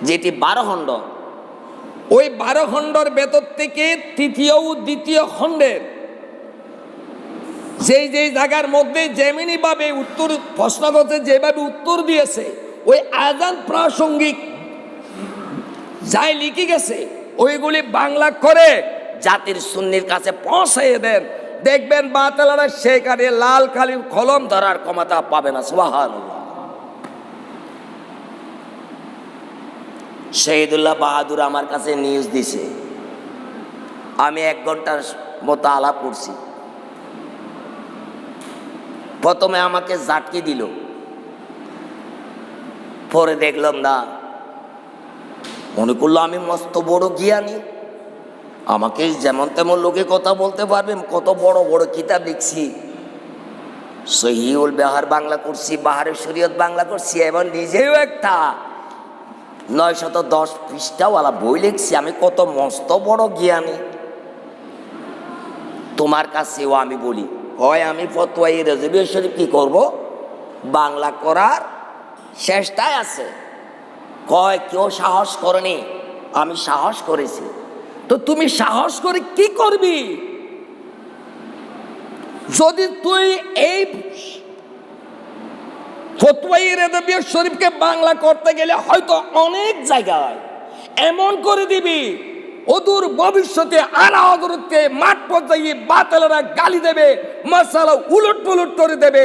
যেটি 12 খণ্ড, ওই 12 খণ্ডের ভেতর থেকে তৃতীয় ও দ্বিতীয় খণ্ডের যেই জায়গার মধ্যে যেমনি ভাবে উত্তর প্রশ্ন করতে যেভাবে উত্তর দিয়েছে, ওই আজান প্রাসঙ্গিক যাই লিখে গেছে ওইগুলি বাংলা করে জাতির সুন্নির কাছে পৌঁছাইয়ে দেন। দেখবেন বাতালারা সেখানে লাল কালি কলম ধরার ক্ষমতা পাবে না। সুবহানাল্লাহ। শহীদুল্লাহ বাহাদুর আমার কাছে নিউজ দিছে, আমি 1 ঘন্টার মতো আলাপ করছি। প্রথমে আমাকে জাটকি দিল, পরে দেখলাম না, মনে করলো আমি মস্ত বড় জ্ঞানী, আমাকে যেমন তেমন লোকে কথা বলতে পারবে, কত বড় বড় কিতাব লিখছি। সহিউল বাহার বাংলা করছি, বাহারের শরীয়ত বাংলা করছি, এবং নিজেও একটা 910 পৃষ্ঠাওয়ালা বই লিখছি। আমি কত মস্ত বড় জ্ঞানী তোমার কাছেও আমি বলি। হয় আমি ফতোয়া রেজবি শরীফ কি করব, বাংলা করার চেষ্টায় আছে। কয় কেউ সাহস করেনি, আমি সাহস করেছি। তো তুমি সাহস করে কি করবি? যদি তুই এই ফতোয়া রেজবি শরীফকে বাংলা করতে গেলে হয়তো অনেক জায়গায় এমন করে দিবি, অদূর ভবিষ্যতে আলা হযরতকে মাঠ পর্যায়ে বাতিলেরা গালি দেবে, মাসালা উলট পুলট করে দেবে।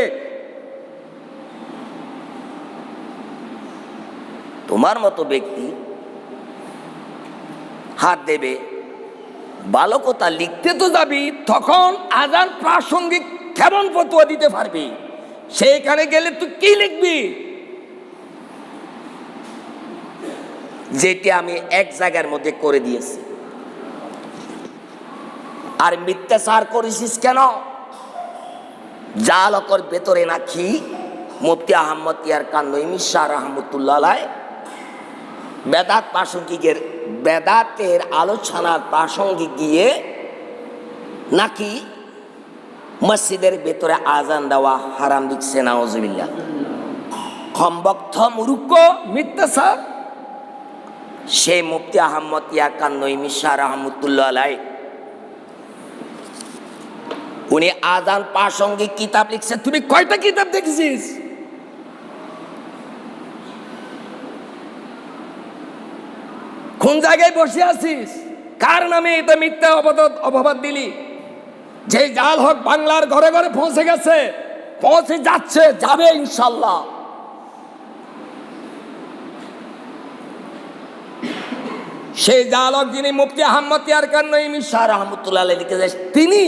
তোমার মতো ব্যক্তি হাত দেবে, ভালো কথা লিখতে তো যাবি, তখন আজান প্রাসঙ্গিক কেমন ফতোয়া দিতে পারবি? সেইখানে গেলে তুই কি লিখবি? যেটি আমি এক জায়গার মধ্যে করে দিয়েছি। আর মিথ্যাচার করেছিস কেন? জালকর ভেতরে নাকি মুফতি আহমদ ইয়ার কান্নইমি শাহ রহমতুল্লাহ আলাইহি বেদাত প্রাসঙ্গিকের বেদাতের আলোচনার প্রাসঙ্গিক গিয়ে নাকি মসজিদের ভেতরে আজান দেওয়া হারাম লিখছে। নাউজুবিল্লাহ। কমবক্ত মূর্খ মিথ্যাচার। সেই মুফতি আহমদ ইয়া কান্নইমি শাহ রহমতুল্লাহ আলাইহি উনি আজান প্রাসঙ্গিক কিতাব লিখছে। তুমি কয়টা কিতাব দেখেছিস? কোন জায়গায় বসে আছিস? কার নামে এটা মিথ্যা অপবাদ দিলি? যে জাল হক বাংলার ঘরে ঘরে পৌঁছে গেছে, পৌঁছে যাচ্ছে, যাবে ইনশাল্লাহ। সেই জাল হক যিনি মুফতি আহমদ ইয়ার কান্নইমি শাহ রহমতুল্লাহ আলাইহি লিখেছে, তিনি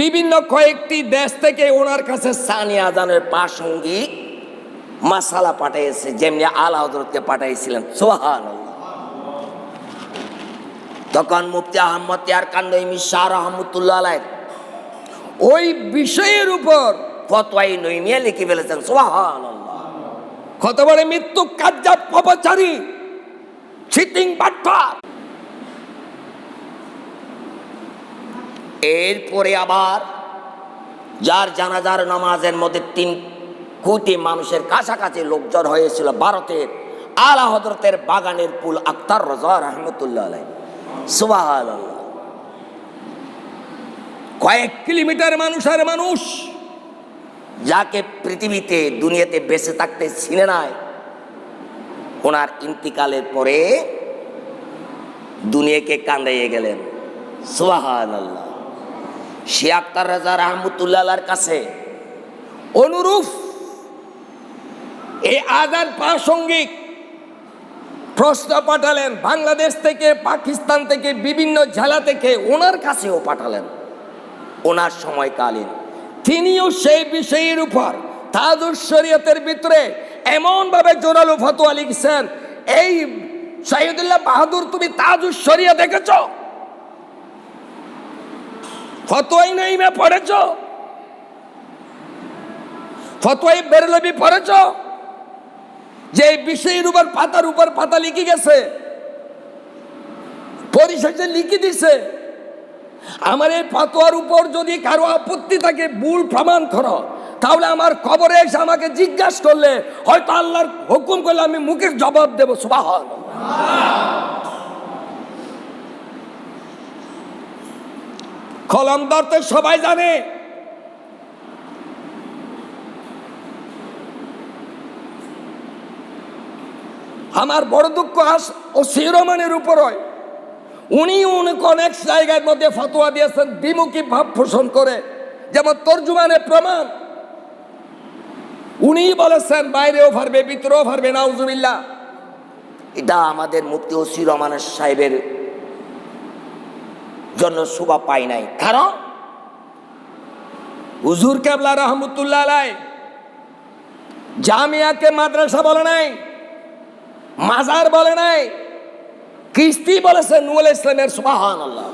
বিভিন্ন কয়েকটি দেশ থেকে ওনার কাছে সানি আজানের প্রাসঙ্গিক মাসালা পাঠাইছে, যেমনি আলা হযরতকে পাঠাইছিলেন। সুবহানাল্লাহ। তখন মুফতি আহমদ ইয়ার কান্নইমি শাহ রহমতুল্লাহ আলাইহি ওই বিষয়ের উপর ফতোয়া নইমিয়া লিখে ফেলেছেন। সুবহানাল্লাহ। কত বড় মৃত্যু কাজ্জাব পাপাচারী চিটিং বাটপার। এরপরে আবার যার জানাজার নামাজের মধ্যে 3 কোটি মানুষের কাছাকাছি লোকজন হয়েছিল ভারতের আলা হযরতের বাগানের পুল আক্তার রাজা রহমতুল্লাহ আলাইহি। সুবহানাল্লাহ। কয়েক কিলোমিটার মানুষের মানুষ, যাকে পৃথিবীতে দুনিয়াতে বেঁচে থাকতে চিনে নাই, ওনার ইন্তিকালের পরে দুনিয়াকে কান্দাইয়ে গেলেন। সুবহানাল্লাহ। সে আক্তার রাজা রহমতুল্লাহ আলাইহির কাছে অনুরূপ এই আজান প্রাসঙ্গিক প্রশ্ন পাঠালেন। বাংলাদেশ থেকে, পাকিস্তান থেকে, বিভিন্ন জেলা থেকে ওনার কাছেও পাঠালেন। ওনার সময়কালীন তিনিও সেই বিষয়ের উপর তাজুস শরীয়তের ভিতরে এমন ভাবে জোরালো ফতোয়া লিখছেন। এই শহীদুল্লাহ বাহাদুর, তুমি তাজুস শরিয়া দেখেছ? ফতোয়াই নইমে পড়েছ? ফতোয়াই বেরলভী পড়েছ? যে বিষয়ের উপর পাতার উপর পাতা লিখে গেছে, পরিশেষে লিখে দিছে। আমার এই ফতোয়ার উপর যদি কারো আপত্তি থাকে, ভুল প্রমাণ করো, তাহলে আমার কবরে এসে আমাকে জিজ্ঞাসা করলে হয়তো আল্লাহর হুকুম করলে আমি মুখের জবাব দেব। সুবহানাল্লাহ। কলম ধরতে সবাই জানে। আমার বড় দুঃখ ও শিরোমণির উপর হয়। উনি অনেক জায়গার মধ্যে ফতোয়া দিয়েছেন দ্বিমুখী ভাব পোষণ করে, যেমন তর্জুমানে প্রমাণ। উনি বলেছেন বাইরেও পারবে, ভিতরেও পারবে। নাউজুবিল্লাহ। এটা আমাদের মুফতি ওসি রহমান সাহেবের জন্য শোভা পায় নাই। কারণ হুজুর কেবলা রহমতুল্লাহ আলাইহি জামিয়াকে মাদ্রাসা বলে নাই, মাজার বলে নাই, কিস্তি বলেছেন নূরুল ইসলামের। সুবহানাল্লাহ।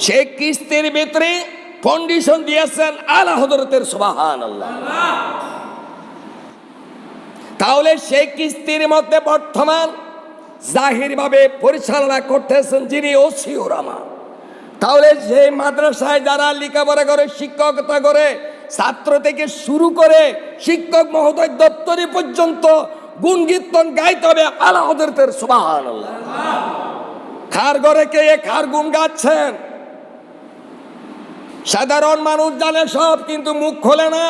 সেই কিস্তির ভিতরে কন্ডিশন দিয়েছেন আলা হযরতের, সুবহানাল্লাহ। তাহলে সেই কিস্তির মধ্যে বর্তমান জাহিরভাবে পরিচালনা করতেছেন যিনি ওসি ওলামা। তাহলে সেই মাদ্রাসায় যারা লেখাপড়া করে, শিক্ষকতা করে, ছাত্র থেকে শুরু করে শিক্ষক মহোদয় দপ্তরি পর্যন্ত গুণ কীর্তন গাইতে হবে আলা হযরতের, সুবহানাল্লাহ। কার ঘরে কে কার গুণ গাচ্ছেন সাধারণ মানুষ জানে সব, কিন্তু মুখ খোলে না।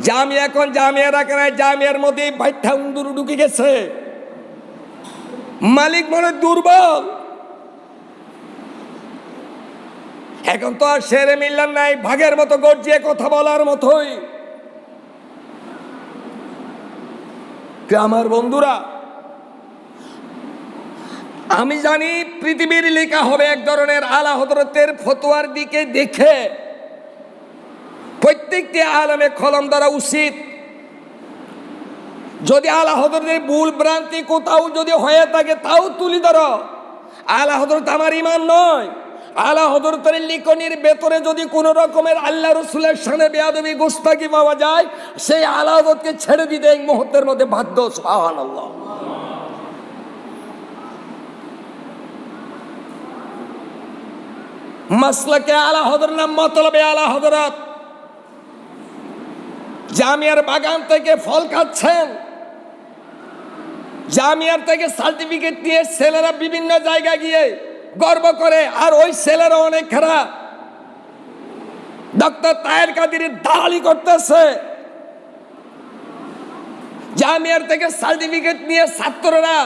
জামিয়া এখন জামিয়া রাখে না, জামিয়ার মধ্যে বাইঠা উন্দুর ঢুকে গেছে। মালিক মনে দুর্বল, এখন তো আর শেরে মিল্লান নাই, ভাগের মতো গর্জিয়ে কথা বলার মতোই। আমার বন্ধুরা, আমি জানি পৃথিবীর লেখা হবে এক ধরনের আলা হযরতের ফতোয়ার দিকে দেখে প্রত্যেকটি আলেমে কলম ধরা উচিত। যদি আলা হযরতের ভুল ভ্রান্তি কোথাও যদি হয়ে থাকে তাও তুলি ধরো। আলা হযরত আমার ইমান নয়। আলা হযরতের লিখনির ভেতরে যদি কোনো রকমের আল্লাহ রাসূলের শানে বেয়াদবি গোস্তাকি পাওয়া যায়, সেই আলা হযরতকে ছেড়ে দিতে এই মুহূর্তের মধ্যে বাধ্য, সুবহানাল্লাহ। মাসলাকে আলা হযরত নাম মতলবে আলা হযরত। জামিয়ার বাগান থেকে ফল খাচ্ছেন, জামিয়ার থেকে সার্টিফিকেট নিয়ে ছেলেরা বিভিন্ন জায়গায় গিয়ে গর্ব করে, আর ওই ছেলেরা অনেক খারাপ। ডক্টর তাহের কাদির দালালি করতেছে, জামিয়ার থেকে সার্টিফিকেট নিয়ে ছাত্ররা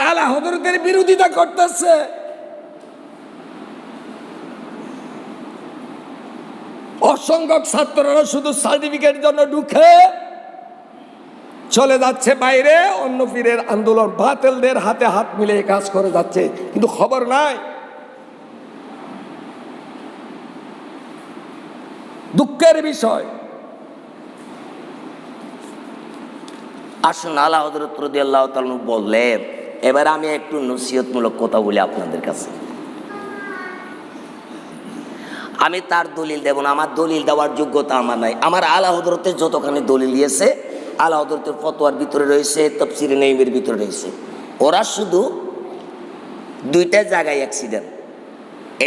আলা হযরতের বিরোধিতা করতেছে। অসংখ্য ছাত্ররা শুধু সার্টিফিকেট জন্য ঢুকে চলে যাচ্ছে বাইরে, অন্য পীরের আন্দোলন, বাতিলদের হাতে হাত মিলে কাজ করে যাচ্ছে, কিন্তু খবর নাই। দুঃখের বিষয়। আসুন, আলা হযরত রাদিয়াল্লাহু তাআলা বললেন, এবার আমি একটু নসিহতমূলক কথা বলি আপনাদের কাছে। আমি তার দলিল দেব না, আমার দলিল দেওয়ার যোগ্যতা আমার নাই। আমার আলা হযরতের যতখানি দলিল দিয়েছে আলা হযরতের ফতোয়ার ভিতরে রয়েছে, তাফসীরে নাইমের ভিতরে রয়েছে। ওরা শুধু দুইটা জায়গায় অ্যাক্সিডেন্ট,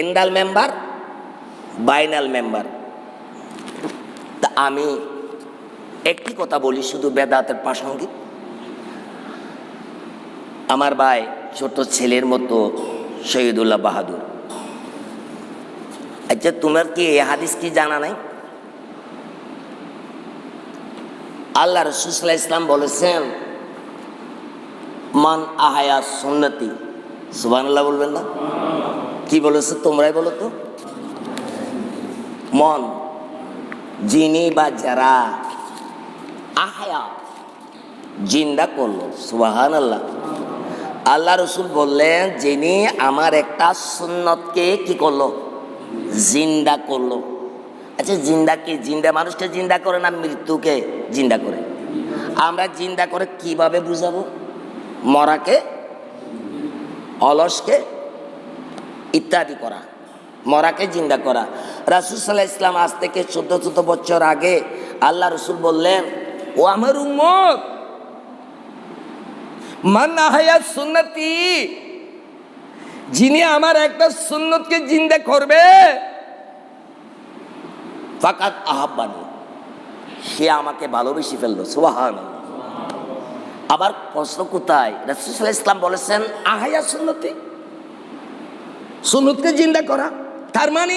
এন্ডাল মেম্বার, বাইনাল মেম্বার। তা আমি একটি কথা বলি শুধু বেদাতের প্রাসঙ্গিক। আমার ভাই ছোট ছেলের মতো শহীদুল্লাহ বাহাদুর, আচ্ছা তোমার কি এই হাদিস কি জানা নাই? আল্লাহ রাসূল সাল্লাল্লাহু আলাইহি ওয়াসাল্লাম বলেছেন, মান আহায়া সুন্নতি, সুবহানাল্লাহ বলবেন না? কি বলেছে তোমরাই বলো তো। মন, যিনি বা যারা আহায়া, জিন্দা করলো, সুবহানাল্লাহ। আল্লাহ রাসূল বললেন, যিনি আমার একটা সুন্নতকে কি করলো, জিন্দা করলো। আচ্ছা জিন্দা কি? জিন্দা মানুষকে জিন্দা করে না মৃত্যুকে জিন্দা করে? আমরা জিন্দা করে কিভাবে বুঝাবো? মরাকে, অলসকে ইত্যাদি করা, মরাকে জিন্দা করা। রাসূল সাল্লাল্লাহু আলাইহি ওয়াসাল্লাম আজ থেকে 1400 বছর আগে আল্লাহ রাসূল বললেন, ও আমার উম্মত, মান আহয়া সুন্নতি, যিনি আমার একটা সুন্নতকে জিন্দা করবে, ফাকাত আহাব্বানি, সে আমাকে ভালোবেসে ফেললো, সুবহানাল্লাহ। আবার প্রশ্ন কোথায়? রাসূল সাল্লাল্লাহু আলাইহি ওয়াসাল্লাম বলেছেন আহয়া সুন্নতি, সুন্নতকে জিন্দা করা। তার মানে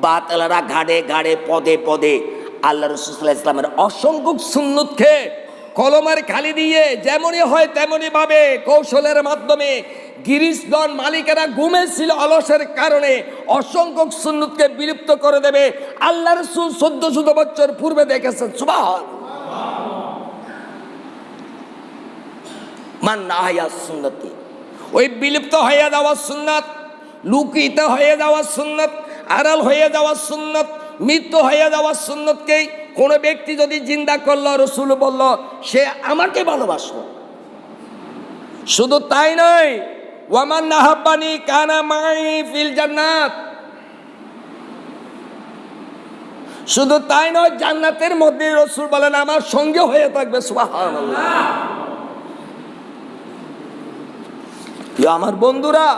বাতিলরা ঘাড়ে ঘাড়ে পদে পদে আল্লাহ রাসূল সাল্লাল্লাহু আলাইহি ওয়াসাল্লামের অসংখ্য সুন্নতকে কলমের খালি দিয়ে যেমনই হয় তেমনই ভাবে কৌশলের মাধ্যমে গিরিশগণ মালিকেরা ঘুমেছিল অলসের কারণে অসংখ্য সুন্নতকে বিলুপ্ত করে দেবে। আল্লাহ রাসূল 1400 বছর পূর্বে দেখেছেন, সুবহানাল্লাহ। মান আহয়া সুন্নতি, ওই বিলুপ্ত হয়ে যাওয়া সুন্নাত, লুকিত হয়ে যাওয়া সুন্নাত, আড়াল হয়ে যাওয়া সুন্নাত, মৃত্যু হয়ে যাওয়া সুন্নতকেই কোন ব্যক্তি যদি জিন্দা করলো, রাসূল বলল সে আমাকে ভালোবাসলো। শুধু তাই নয়, ওয়ামান নাহাব্বানি কানা মাই ফিল জান্নাত। শুধু তাই নয়, জান্নাতের মধ্যে রাসূল বলেন আমার সঙ্গে হয়ে থাকবে। সুবহানাল্লাহ। আমার বন্ধুরা,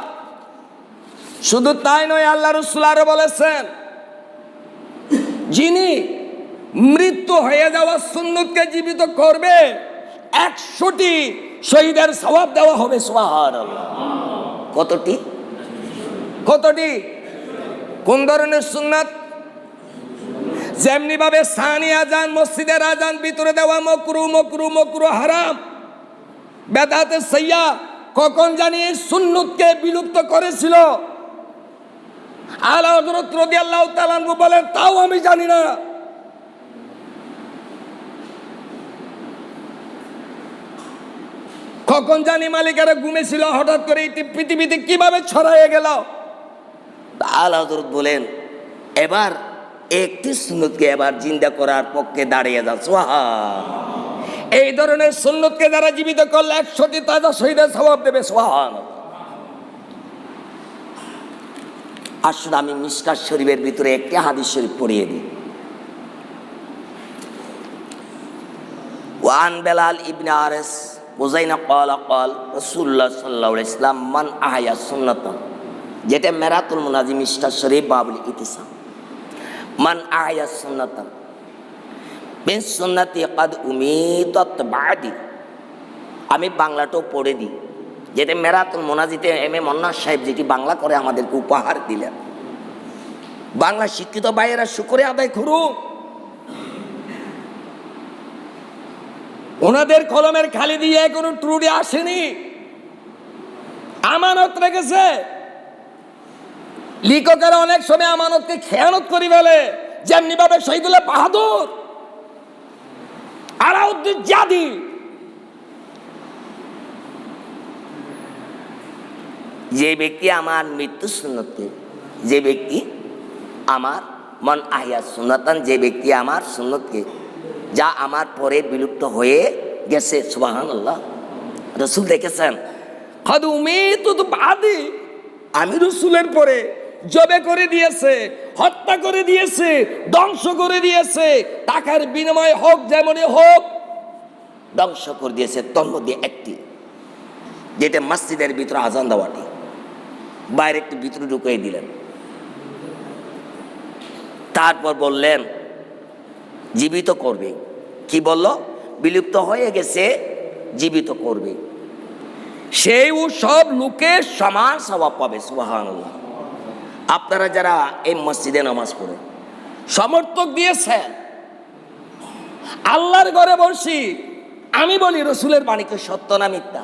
শুধু তাই নয়, আল্লাহ রাসূল আরো বলেছেন, যিনি মৃত্যু হয়ে যাওয়া সুন্নতকে জীবিত করবে 100টি শহীদের সওয়াব দেওয়া হবে। সুবহানাল্লাহ। কতটি? কতটি? কোন ধরনের সুন্নাত? যেমনি ভাবে সানি আজান, মসজিদের আজান ভিতরে দেওয়া মকরু মকরু মকরু হারাম, বেদাতে সাইয়্যা, কখন জানি এই সুন্নতকে বিলুপ্ত করেছিল আলা হযরত রাদিয়াল্লাহু তাআলা আনহু বলেন, তাও আমি জানি না। কখন জানি মালিকেরা ঘুমেছিল, হঠাৎ করে এই পৃথিবীতে কিভাবে ছড়াইয়ে গেল। আলা হযরত বলেন, এবার একটি সুন্নতকে এবার জিন্দা করার পক্ষে দাঁড়িয়ে যা। সুবহানাল্লাহ। এই ধরনের সুন্নতকে যারা জীবিত করলে 100টি তাজা শহীদের সওয়াব দেবে। সুবহানাল্লাহ। আসুন আমি মিশকাত শরীফের ভিতরে একটি হাদিস শরীফ পড়িয়ে দিই। ওয়ান বেলাল ইবনে আরেস বুজাইনা ক্বালা ক্বাল রাসূলুল্লাহ সাল্লাল্লাহু আলাইহি ওয়াসাল্লাম মান আহয়া সুন্নাতান, যেটা মেরাতুল মুনাজি মিশকাত শরীফ বাবুল ইতিসাম। মান আহয়া সুন্নাতান মিন সুন্নতি ক্বাদ উমিতাত বাদি। আমি বাংলাটাও পড়ে দিই, যেটা মেরাতুল মুনাজিতে মন্নার সাহেব যেটি বাংলা করে আমাদেরকে উপহার দিলেন। বাংলা শিক্ষিত ভাইয়েরা শুকরে আদায় করুন। ওনাদের কলমের খালি দিয়ে কোনো ত্রুটি আসেনি, আমানত রেখেছে। লেখকেরা অনেক সময় আমানতকে খেয়ানত করে ফেলে, যেমনি ভাবে শহীদুল্লাহ বাহাদুর, আলাউদ্দিন জাদি, যে ব্যক্তি আমার মৃত্যু সুন্নতকে, যে ব্যক্তি আমার মন আহিয়া সুন্নাতান, যে ব্যক্তি আমার সুন্নতকে যা আমার পরে বিলুপ্ত হয়ে গেছে। সুবহানাল্লাহ। রাসূল দেখেছেন, ক্বাদ উমিতাত বাদি, আমি রাসূলের পরে জবে করে দিয়েছে, হত্যা করে দিয়েছে, ধ্বংস করে দিয়েছে, টাকার বিনিময়ে হোক যেমনই হোক ধ্বংস করে দিয়েছে। তন্মধ্যে একটি, যেটা মসজিদের ভিতরে আজান দেওয়াটি, বাইরে একটু ভিতরে ঢুকিয়ে দিলেন। তারপর বললেন জীবিত করবে। কি বলল? বিলুপ্ত হয়ে গেছে, জীবিত করবে। সেই সব লোকের সমান সওয়াব পাবে। সুবহানাল্লাহ। আপনারা যারা এই মসজিদে নামাজ পড়ে সমর্থক দিয়েছেন, আল্লাহর ঘরে বসি, আমি বলি রসুলের বাণী কি সত্য না মিথ্যা?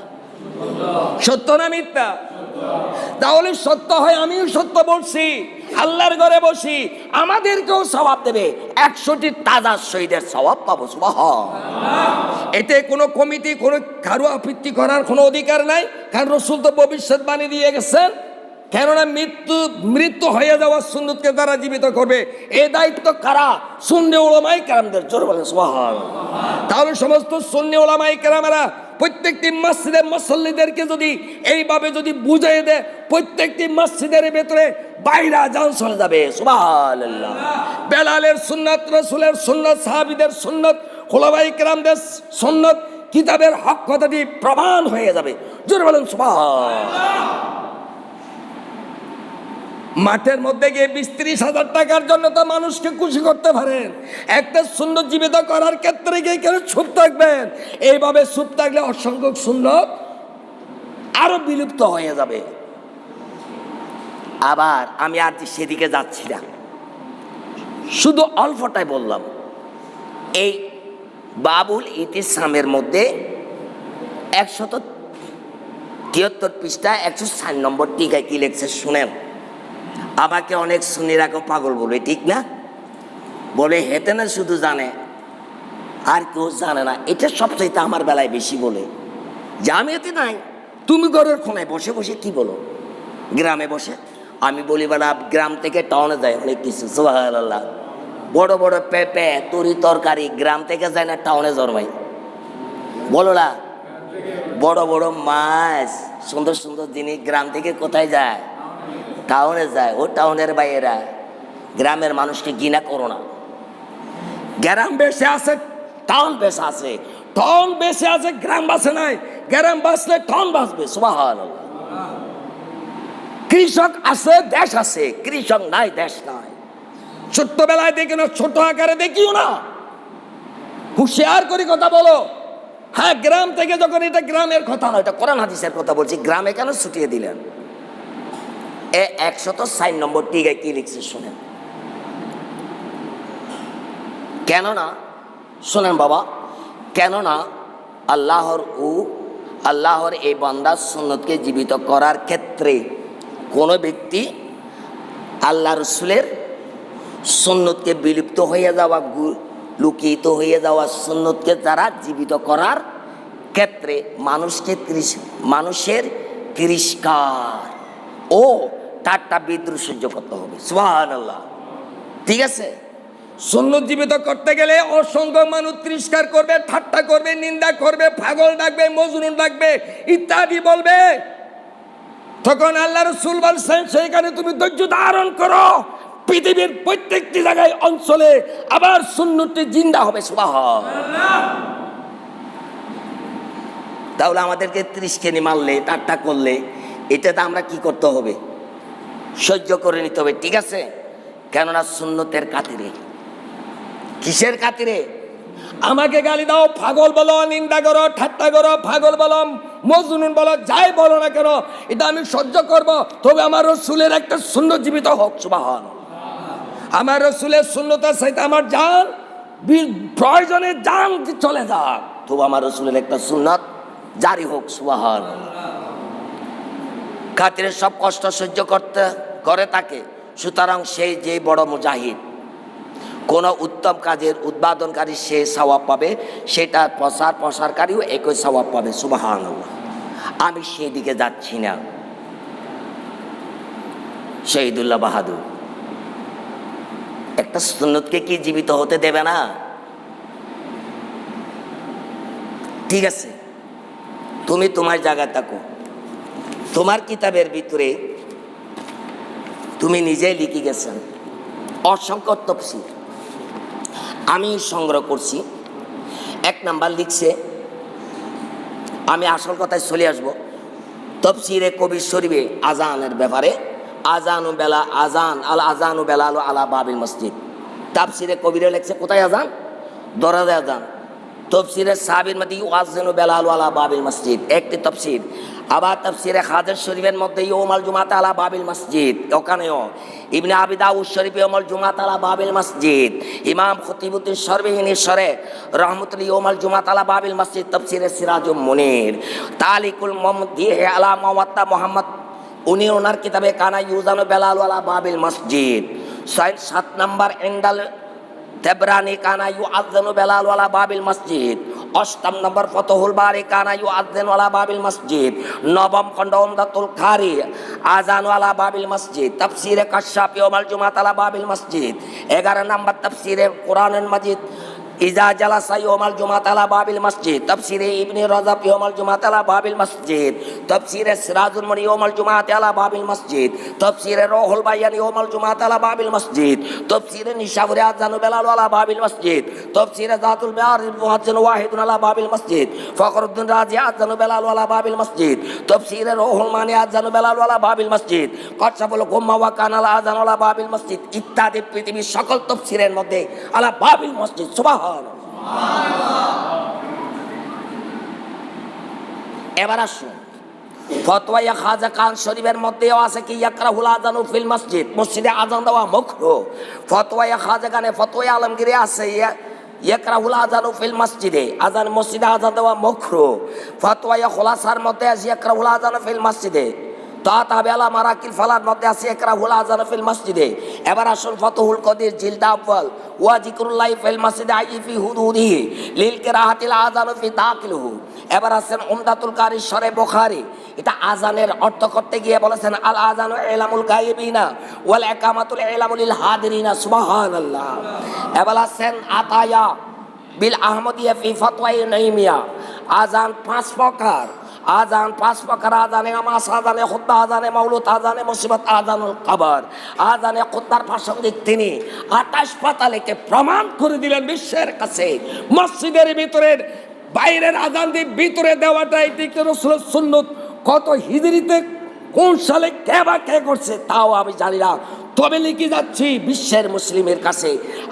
সত্য না মিথ্যা? তাহলে সত্য হয়, আমিও সত্য বলছি, আল্লাহর ঘরে বসি, আমাদেরকেও সওয়াব দেবে, 100টি তাজা শহীদের সওয়াব পাবো। সুবহানাল্লাহ। এতে কোনো কমিটি, কোনো কারো আপত্তি করার কোনো অধিকার নাই, কারণ রসুল তো ভবিষ্যৎবাণী দিয়ে গেছেন। কেননা মৃত্যু হয়ে যাওয়া সুন্নতকে তারা জীবিত করবে, এই দায়িত্ব কারা? সুন্নি উলামায়ে কেরামদের। জোরে বলেন সুবহানাল্লাহ। তাহলে সমস্ত সুন্নি উলামায়ে কেরামেরা প্রত্যেকটি মসজিদের মুসল্লিদেরকে যদি এইভাবে যদি বুঝিয়ে দেয়, প্রত্যেকটি মসজিদের ভেতরে বাইরে আজান চলে যাবে। সুবহানাল্লাহ। বেলালের সুন্নাত, রাসূলের সুন্নাত, সাহাবীদের সুন্নাত, খুলাফায়ে কেরামদের সুন্নাত, কিতাবের হক কথাটি প্রমাণ হয়ে যাবে। জোরে বলেন সুবহানাল্লাহ। মাঠের মধ্যে গিয়ে 20-30 হাজার টাকার জন্য তো মানুষকে খুশি করতে পারেন, একটা সুন্নত জীবিত করার ক্ষেত্রে গিয়ে কেন চুপ থাকবেন? এইভাবে চুপ থাকলে অসংখ্য সুন্নত আরো বিলুপ্ত হয়ে যাবে। আবার আমি আর সেদিকে যাচ্ছি না, শুধু অল্পটাই বললাম। এই বাবুল ইতিসামের মধ্যে 173 পৃষ্ঠা 104 নম্বর টিকায় কি লেখছে শুনেন। আমাকে অনেক সুন্নিরাকে পাগল বলবে, ঠিক না? বলে হেঁটে না শুধু জানে, আর কেউ জানে না। এটা সবচাইতে আমার বেলায় বেশি বলে, জামিয়াতে নাই, তুমি ঘরের কোনায় বসে বসে কি বলো, গ্রামে বসে। আমি বলি বেলা গ্রাম থেকে টাউনে যায় অনেক কিছু। সুবহানাল্লাহ। বড় বড় পেঁপে, তরি তরকারি গ্রাম থেকে যায় না, টাউনে জন্মাই। বলো না, বড় বড় মাছ, সুন্দর সুন্দর জিনিস গ্রাম থেকে কোথায় যায়? টাউনে যায়। ও টাউনের বাইরেরা, গ্রামের মানুষকে ঘৃণা করো না। গ্রাম বেশি আছে, টাউন বেশি আছে। টাউন বেশি আছে, গ্রাম বাসে নাই। গ্রাম বাঁচলে টাউন বাঁচবে। সুবহানাল্লাহ। কৃষক আছে, দেশ আছে। কৃষক নাই, দেশ নাই। ছোট্টবেলায় দেখি না, ছোট আকারে দেখিও না। হুঁশিয়ার করে কথা বলো। হ্যাঁ, গ্রাম থেকে যখন, এটা গ্রামের কথা নয়, এটা কোরআন হাদিসের কথা বলছি। গ্রামে কেন ছুটিয়ে দিলেন? 104 নম্বর টিকায় কি লিখছে শুনেন। কেননা, শোনেন বাবা, কেননা আল্লাহর এই বান্দার সুন্নতকে জীবিত করার ক্ষেত্রে কোনো ব্যক্তি আল্লাহ রসুলের সুন্নতকে বিলুপ্ত হয়ে যাওয়া, লুকিত হয়ে যাওয়া সুন্নতকে যারা জীবিত করার ক্ষেত্রে মানুষের তিরস্কার ও ঠাট্টা বিদ্রুপ সহ্য করতে হবে। সুবহানাল্লাহ। ঠিক আছে? সুন্নত জীবিত করতে গেলে অসংখ্য মানুষ তিরস্কার করবে, ঠাট্টা করবে, নিন্দা করবে, পাগল ডাকবে, মজনুন ডাকবে, ইত্যাদি বলবে। তখন আল্লাহ রাসূল বলছেন, সেইখানে তুমি ধৈর্য ধারণ করো। পৃথিবীর প্রত্যেকটি জায়গায়, অঞ্চলে আবার সুন্নতটি জিন্দা হবে। সুবহানাল্লাহ। তাহলে আমাদেরকে তিরস্কারি মারলে, ঠাট্টা করলে, এটাতে আমরা কি করতে হবে? সহ্য করে নিতে হবে। ঠিক আছে? কেননা সুন্নতের খাতিরে। কিসের খাতিরে? আমাকে গালি দাও, পাগল বলো, নিন্দা করো, ঠাট্টা করো, পাগল বলো, মজনুন বলো, যাই বলো না কেন, এটা আমি সহ্য করব। তবে আমার রাসূলের একটা সুন্নত জীবিত হোক। সুবহানাল্লাহ। আমার রাসূলের সুন্নতের সাথে আমার জান, প্রয়োজনে জান চলে যাক, তবু আমার রাসূলের একটা সুন্নাত জারি হোক। সুবহানাল্লাহ। খাতিরে সব কষ্ট সহ্য করে তাকে। সুতরাং সেই যে বড় মুজাহিদ, কোন উত্তম কাজের উদ্বোধনকারী সে সওয়াব পাবে, সেটা প্রসারকারীও একই সওয়াব পাবে। সুবহানাল্লাহ। আমি সেই দিকে যাচ্ছি না। শহীদুল্লাহ বাহাদুর একটা সুন্নতকে কি জীবিত হতে দেবে না? ঠিক আছে, তুমি তোমার জায়গায় থাকো। তোমার কিতাবের ভিতরে তুমি নিজেই লিখে গেছেন অসংখ্য তফসির, আমি সংগ্রহ করছি। 1 নাম্বার লিখছে, আমি আসল কথায় চলে আসবো। তফসিরে কবির শরীফে আজানের ব্যাপারে, আজানু বেলা আলা বাবিল মসজিদ। তাফসিরে কবিরে লিখছে কোথায় আজান? দরজায় আজান। তফসিরে সাবির মধ্যে ওয়াজনু বেলাল আলা বাবিল মসজিদ একটি তফসির। আবার তফসিরে হাজার শরীফের মধ্যে ইয়ৌমাল জুমাত আলা বাবিল মসজিদ, ওখানেও। ইবনে আবি দাউদ শরীফ ইয়ৌমাল জুমাত আলা বাবিল মসজিদ। ইমাম খতিবুদ্দিন সরবিহিনী সরে রহমতুল্লাহ ইয়ৌমাল জুমাত আলা বাবিল মসজিদ। তফসিরে সিরাজুল মুনির তালিকুল মুমদিহ আলা মাওয়াত্তা মুহাম্মদ, উনি ওনার কিতাবে কানা ইউজানু বেলাল আলা বাবিল মসজিদ। 7 নাম্বার ইনদাল তেবরানি কানা ইউআযযানু বেলাল আলা বাবিল মসজিদ। 8 নম্বর ফতহুল বারি কানা ইউআযযানু আলা বাবিল মসজিদ। 9ম খণ্ড উমদাতুল কারি আযানু আলা বাবিল মসজিদ। তাফসিরে কাশাফ ইয়াউমাল জুমাত আলা বাবিল মসজিদ। 11 নম্বর তাফসিরে কুরআনুল মাজিদ ইজা জালাসা ইয়াউমাল জুমাত আলা বাবিল মসজিদ। তাফসিরে ইবনে রাজাব ইয়াউমাল জুমাত আলা বাবিল মসজিদ। তাফসিরে সিরাজুল মুনির ইয়াউমাল জুমাত আলা বাবিল মসজিদ। তাফসিরে রুহুল বায়ান ইয়াউমাল জুমাত আলা বাবিল মসজিদ। তাফসিরে নিশাবুরে আযানু বেলাল আলা বাবিল মসজিদ। তাফসিরে যাতুল মাআরিফ মুহাজ্জিন ওয়াহিদুন আলা বাবিল মসজিদ। ফখরুদ্দিন রাজি আযানু বেলাল আলা বাবিল মসজিদ। তাফসিরে রুহুল মানি আযানু বেলাল আলা বাবিল মসজিদ। কাশাফুল গুম্মা ওয়া কানাল আযানু আলা বাবিল মসজিদ ইত্যাদি পৃথিবীর সকল তাফসিরের মধ্যে আলা বাবিল মসজিদ। সুবহানাল্লাহ। এবার আসুন, ফতোয়া খাজা খান শরীফের মধ্যেও আছে কি ইয়াকরাহুল আযানু ফিল মসজিদ, মসজিদে আযান দেওয়া মাকরুহ। ফতোয়া খাজা খানে, ফতোয়া আলমগীরে আছে ইয়াকরাহুল আযানু ফিল মসজিদে, আযান মসজিদে আযান দেওয়া মাকরুহ। ফতোয়া খুলাসার মধ্যে আছে ইয়াকরাহুল আযানু ফিল মসজিদে। তাতাবেলা মারাকিল ফালার মধ্যে আছে ইয়াকরাহুল আযানু ফিল মসজিদে। এবার আসুন ফতহুল কদির জিলদ আউয়াল ওয়া যিকরুল্লাহি ফিল মসজিদে আইফি হুদুদিহি লিল কিরাআতিল আযানু ফি দাখিলহু। এবার আছেন উমদাতুল কারি শরে বুখারী, এটা আজানের অর্থ করতে গিয়ে বলেছেন আল আযানু ইলামুল গায়িবিনা ওয়াল ইকামাতুল ইলামুল লিল হাদিরিনা। সুবহানাল্লাহ। এবার আছেন আতায়া বিল আহমদিয়া ফি ফাতওয়ায়ে নাইমিয়া। আজান 5 প্রকার, আজান 5 প্রকার, আজানে নামাজ, আজানে খুতবা, আজানে মাউলুদ, আজানে মুসিবত, আজানুল কবর। আজানে খুতবার প্রাসঙ্গিক তিনি 28 পাতালেকে প্রমাণ করে দিলেন বিশ্বের কাছে। মসজিদের ভিতরের বাইরের আজান দিয়ে ভিতরে দেওয়াটা এটি রাসূলের সুন্নত। কত হিজরিতে কোন সালে কে বা কে করছে তাও আমি জানি না, তবে লিখে যাচ্ছি বিশ্বের মুসলিমের কাছে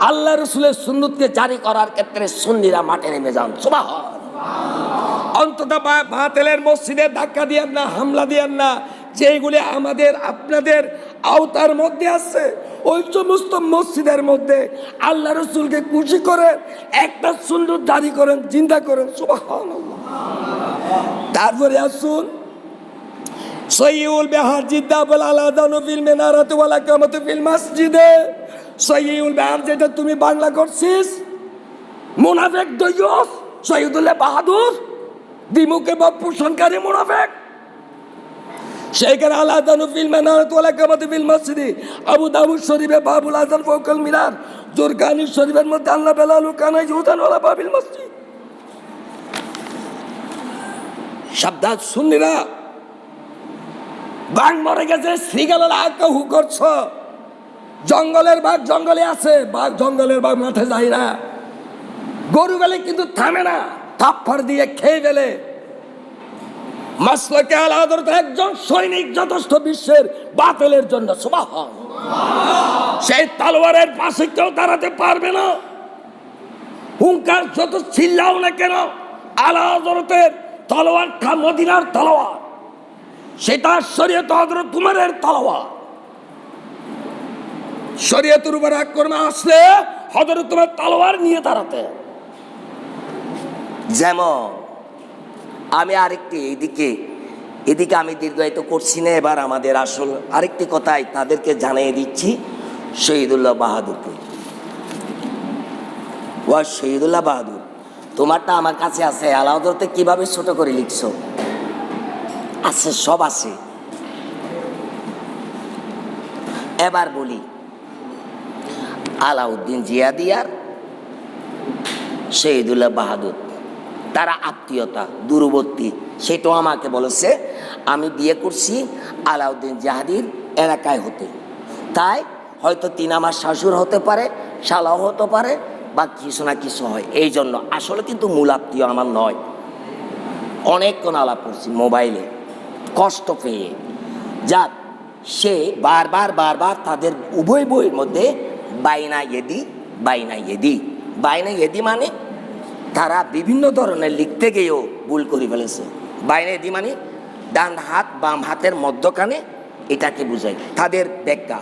আল্লাহ রসুলের সুন্নতকে জারি করার ক্ষেত্রে সুন্নিরা মাঠে নেমে যান। সুবহান। অন্তত বাতিলের মসজিদে ধাক্কা দিয়েন না, হামলা দিয়েন না, যেগুলি আমাদের আপনাদের আওতার মধ্যে আছে ওই সমস্ত মসজিদের মধ্যে আল্লাহ রসুলকে খুশি করে একটা সুন্নত জারি করেন, চিন্তা করেন। সুবহানাল্লাহ। তারপরে আসুন সহিউল বিহার জিদ্দা বল আলাদানু ফিল মিনারাত ওয়াল ইকামাতু ফিল মসজিদে। সহিউল বিহার যেটা তুমি বাংলা করছিস, মুনাফিক দইয়স শহীদুল্লাহ বাহাদুর দ্বিমুখে ভাব পোষণকারী মুনাফিক। সেইখানে আলাদানু ফিল মিনারাত ওয়াল ইকামাতু ফিল মসজিদে। আবু দাউদ শরীফে বাবুল আযান ফাওকাল মিনার। জুরকানি শরীফের মধ্যে আল্লাহ বেলালু কানা ইউদান ওয়ালা বাবিল মসজিদ। সাবধান সুন্নিরা, বাঘ মরে গেছে, শ্রীগালের আঁকা হু করছ। জঙ্গলের বাঘ জঙ্গলে আছে, বাঘ জঙ্গলের বাঘ মাঠে যায় না। গরু বেলে কিন্তু থামে না, থাপ্পড় দিয়ে খেয়ে ফেলে। মাসলাকে আলা হযরত একজন সৈনিক যথেষ্ট বিশ্বের বাতিলের জন্য। সুবহান। সেই তলোয়ারের পাশে কেউ দাঁড়াতে পারবে না। হুঙ্কার যত চিল্লাও না কেন, আলা হযরতের তলোয়ারটা মদিনার তলোয়ার, সেটা শরীয়ত হযরত উমরের তলোয়ার। শরীয়তের উপর আক্রমণ আসলে হযরত উমর তলোয়ার নিয়ে দাঁড়াতে। যেমন আমি আরেকটি এদিকে আমি দীর্ঘায়িত করছি না, এবার আমাদের আসল আরেকটি কথাই তাদেরকে জানিয়ে দিচ্ছি। শহীদুল্লাহ বাহাদুরকে, ওয়া শহীদুল্লাহ বাহাদুর, তোমারটা আমার কাছে আছে। আলা হযরতে কিভাবে ছোট করে লিখছো আছে, সব আছে। এবার বলি, আলাউদ্দিন জিয়াদিয়ার শহীদুল্লাহ বাহাদুর তারা আত্মীয়তা দূরবর্তী, সেটাও আমাকে বলেছে। আমি বিয়ে করছি আলাউদ্দিন জিয়াদির এলাকায় হতে, তাই হয়তো তিনি আমার শাশুড় হতে পারে, শালাও হতে পারে, বা কিছু না কিছু হয়। এই জন্য আসলে কিন্তু মূল আত্মীয় আমার নয়। অনেকক্ষণ আলাপ করছি মোবাইলে, কষ্ট পেয়ে। যাক, সে বারবার তাদের উভয় বইয়ের মধ্যে বাইনা ইয়েদি মানে তারা বিভিন্ন ধরনের লিখতে গিয়েও ভুল করে ফেলেছে। বাইনা ইয়েদি মানে ডান হাত বাম হাতের মধ্যখানে, এটাকে বুঝায় তাদের ব্যাখ্যা,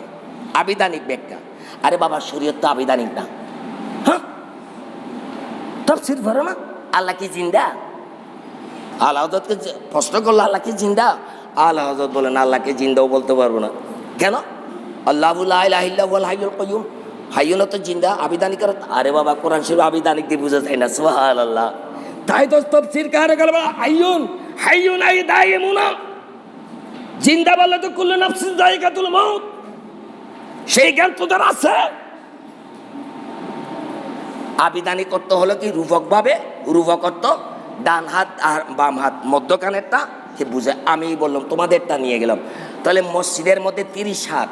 আবিধানিক ব্যাখ্যা। আরে বাবা, শরীয়ত তো আবিধানিক না। হ্যাঁ, তাফসীর পড়ো না। আল্লাহ কি জিন্দা? আল্লাহ হযরতকে প্রশ্ন করলো আল্লাহ কি জিন্দা? আল্লাহ হযরত বলেন আল্লাহকে জিন্দাও বলতে পারবো না। কেন? আল্লাহু লা ইলাহা ইল্লা হুয়াল হাইয়ুল কাইয়ুম। হাইয়ুন তো জিন্দা, আবিধানিক। আরে বাবা, কোরআন শরীফ আবিধানিক দিয়ে বুঝা যায় না। সুবহানাল্লাহ। তাই তো তাফসীর কারে গেল হাইয়ুন আই দাইমুনা। জিন্দা বললে তো কুল্লু নাফসিন যায়িকাতুল মাউত, সেই জ্ঞান তোদের আছে। আবিধানিক করতে হলো কি রূপক ভাবে, রূপক অর্থ ডান হাত আর বাম হাত মধ্যখানেরটা সে বুঝে। আমি বললাম তোমাদেরটা নিয়ে গেলাম। তাহলে মসজিদের মধ্যে 30 হাত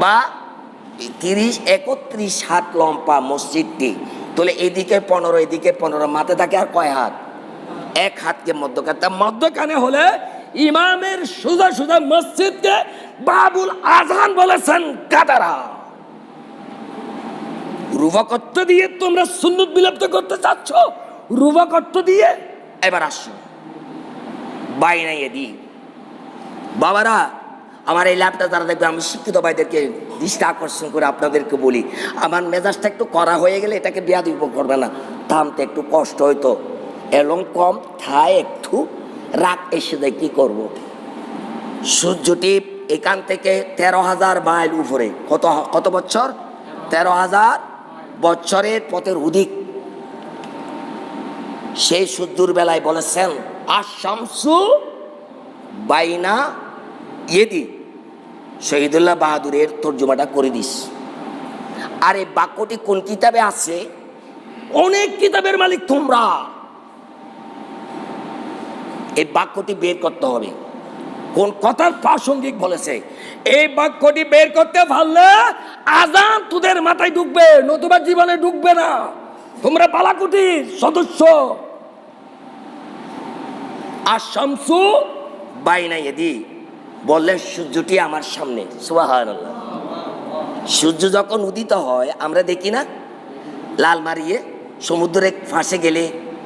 বা 31 হাত লম্বা মসজিদটি, তাহলে এদিকে 15 এদিকে 15, মাথা থাকে আর কয় হাত? 1 হাতকে মধ্যখানে। তা মধ্যখানে হলে ইমামের সোজা সোজা মসজিদকে বাবুল আজান বলেছেন কাদারা। রূপকত্ব দিয়ে তোমরা সুন্নত বিলুপ্ত করতে চাচ্ছ, রূপকত্ব দিয়ে। এবার আসো বাইনা ইয়েদি। বাবারা, আমার এই ল্যাবটা যারা দেখবে, আমি শিক্ষিত ভাইদেরকে দৃষ্টি আকর্ষণ করে আপনাদেরকে বলি, আমার মেজাজটা একটু করা হয়ে গেলে এটাকে বেয়াদবি করবে না। থামতে একটু কষ্ট হইতো, এবং কম থায় একটু রাত এসে যায়, কি করব। সূর্যটি এখান থেকে 13,000 মাইল উপরে। কত বছর? 13,000 বছরের পথের অধিক। সেই সূর্যের বেলায় বলেছেন আশ-শামসু বাইনা ইয়েদি। শহীদুল্লাহ বাহাদুরের তর্জমাটা করে দিস। আর এই বাক্যটি কোন কিতাবে আছে অনেক কিতাবের মালিক তোমরা। এই বাক্যটি বের করতে হবে কোন কথার প্রাসঙ্গিক বলেছে। এই বাক্যটি বের করতে পারলে আজান তোদের মাথায় ঢুকবে, নতুবা জীবনে ঢুকবে না। তোমরা বালাকুটির সদস্য। আর শামসু বাইনা ইয়াদি বললেন সূর্যটি আমার সামনে। সুবহানাল্লাহ। সূর্য যখন উদিত হয় আমরা দেখি না, লাল মারিয়ে সমুদ্রের ফাঁসে গেলে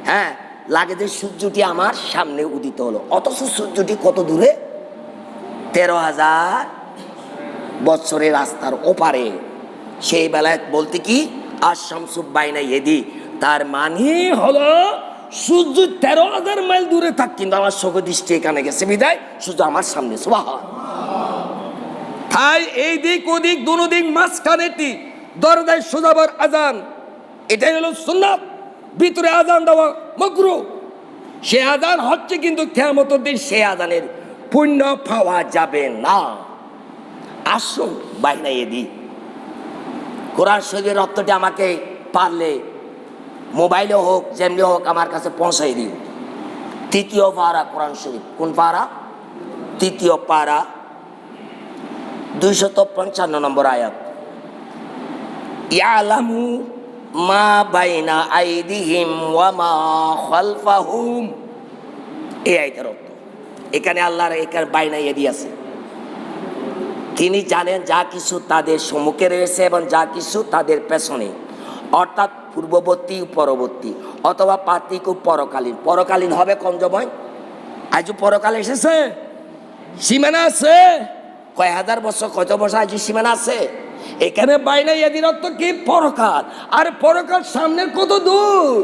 হ্যাঁ লাগে যে সূর্যটি আমার সামনে উদিত হলো, অথচ সূর্যটি কত দূরে, 13,000 বৎসরের রাস্তার ওপারে। সেই বেলায় বলতে কি আর শামসু বাইনা ইয়াদি, তার মানে হলো সূর্য 13,000 মাইল দূরে থাক, কিন্তু আমার চোখের দৃষ্টি এখানে গেছে বিদায় সূর্য আমার সামনে। সুবহান। তাই এই দিক ওদিক দুনো দিক মাঝখানেটি দরজায় সোজাবার আজান, এটাই হলো সুন্নাত। ভিতরে আজান দেওয়া মাকরুহ। সে আজান হচ্ছে কিন্তু কিয়ামতের দিন সে আজানের পুণ্য পাওয়া যাবে না। আসুন বাইনা ইয়াদি কোরআন শরীফের অর্থটি আমাকে পারলে মোবাইলে হোক যেমনি হোক আমার কাছে পৌঁছাই দিন। 3য় পারা কোরআন শরীফ। কোন পারা? 3য় পারা 255 নম্বর আয়াত। ইয়ালামু মা বাইনা আইদিহিম ওয়া মা খালফাহুম। এই আয়াতের অর্থ এখানে আল্লাহর এখানে বাইনা ইয়াদি আছে। তিনি জানেন যা কিছু তাদের সম্মুখে রয়েছে এবং যা কিছু তাদের পেছনে, অর্থাৎ পূর্ববর্তী পরবর্তী অথবা পাতিক ও পরকালীন। পরকালীন হবে কোন সময়? আজও পরকাল এসেছে, সীমানা আছে, কয় হাজার বছর কত বছর আজ সীমানা আছে। এখানে বাইনা ইয়াদির অর্থ কি? পরকাল। আর পরকাল সামনের কত দূর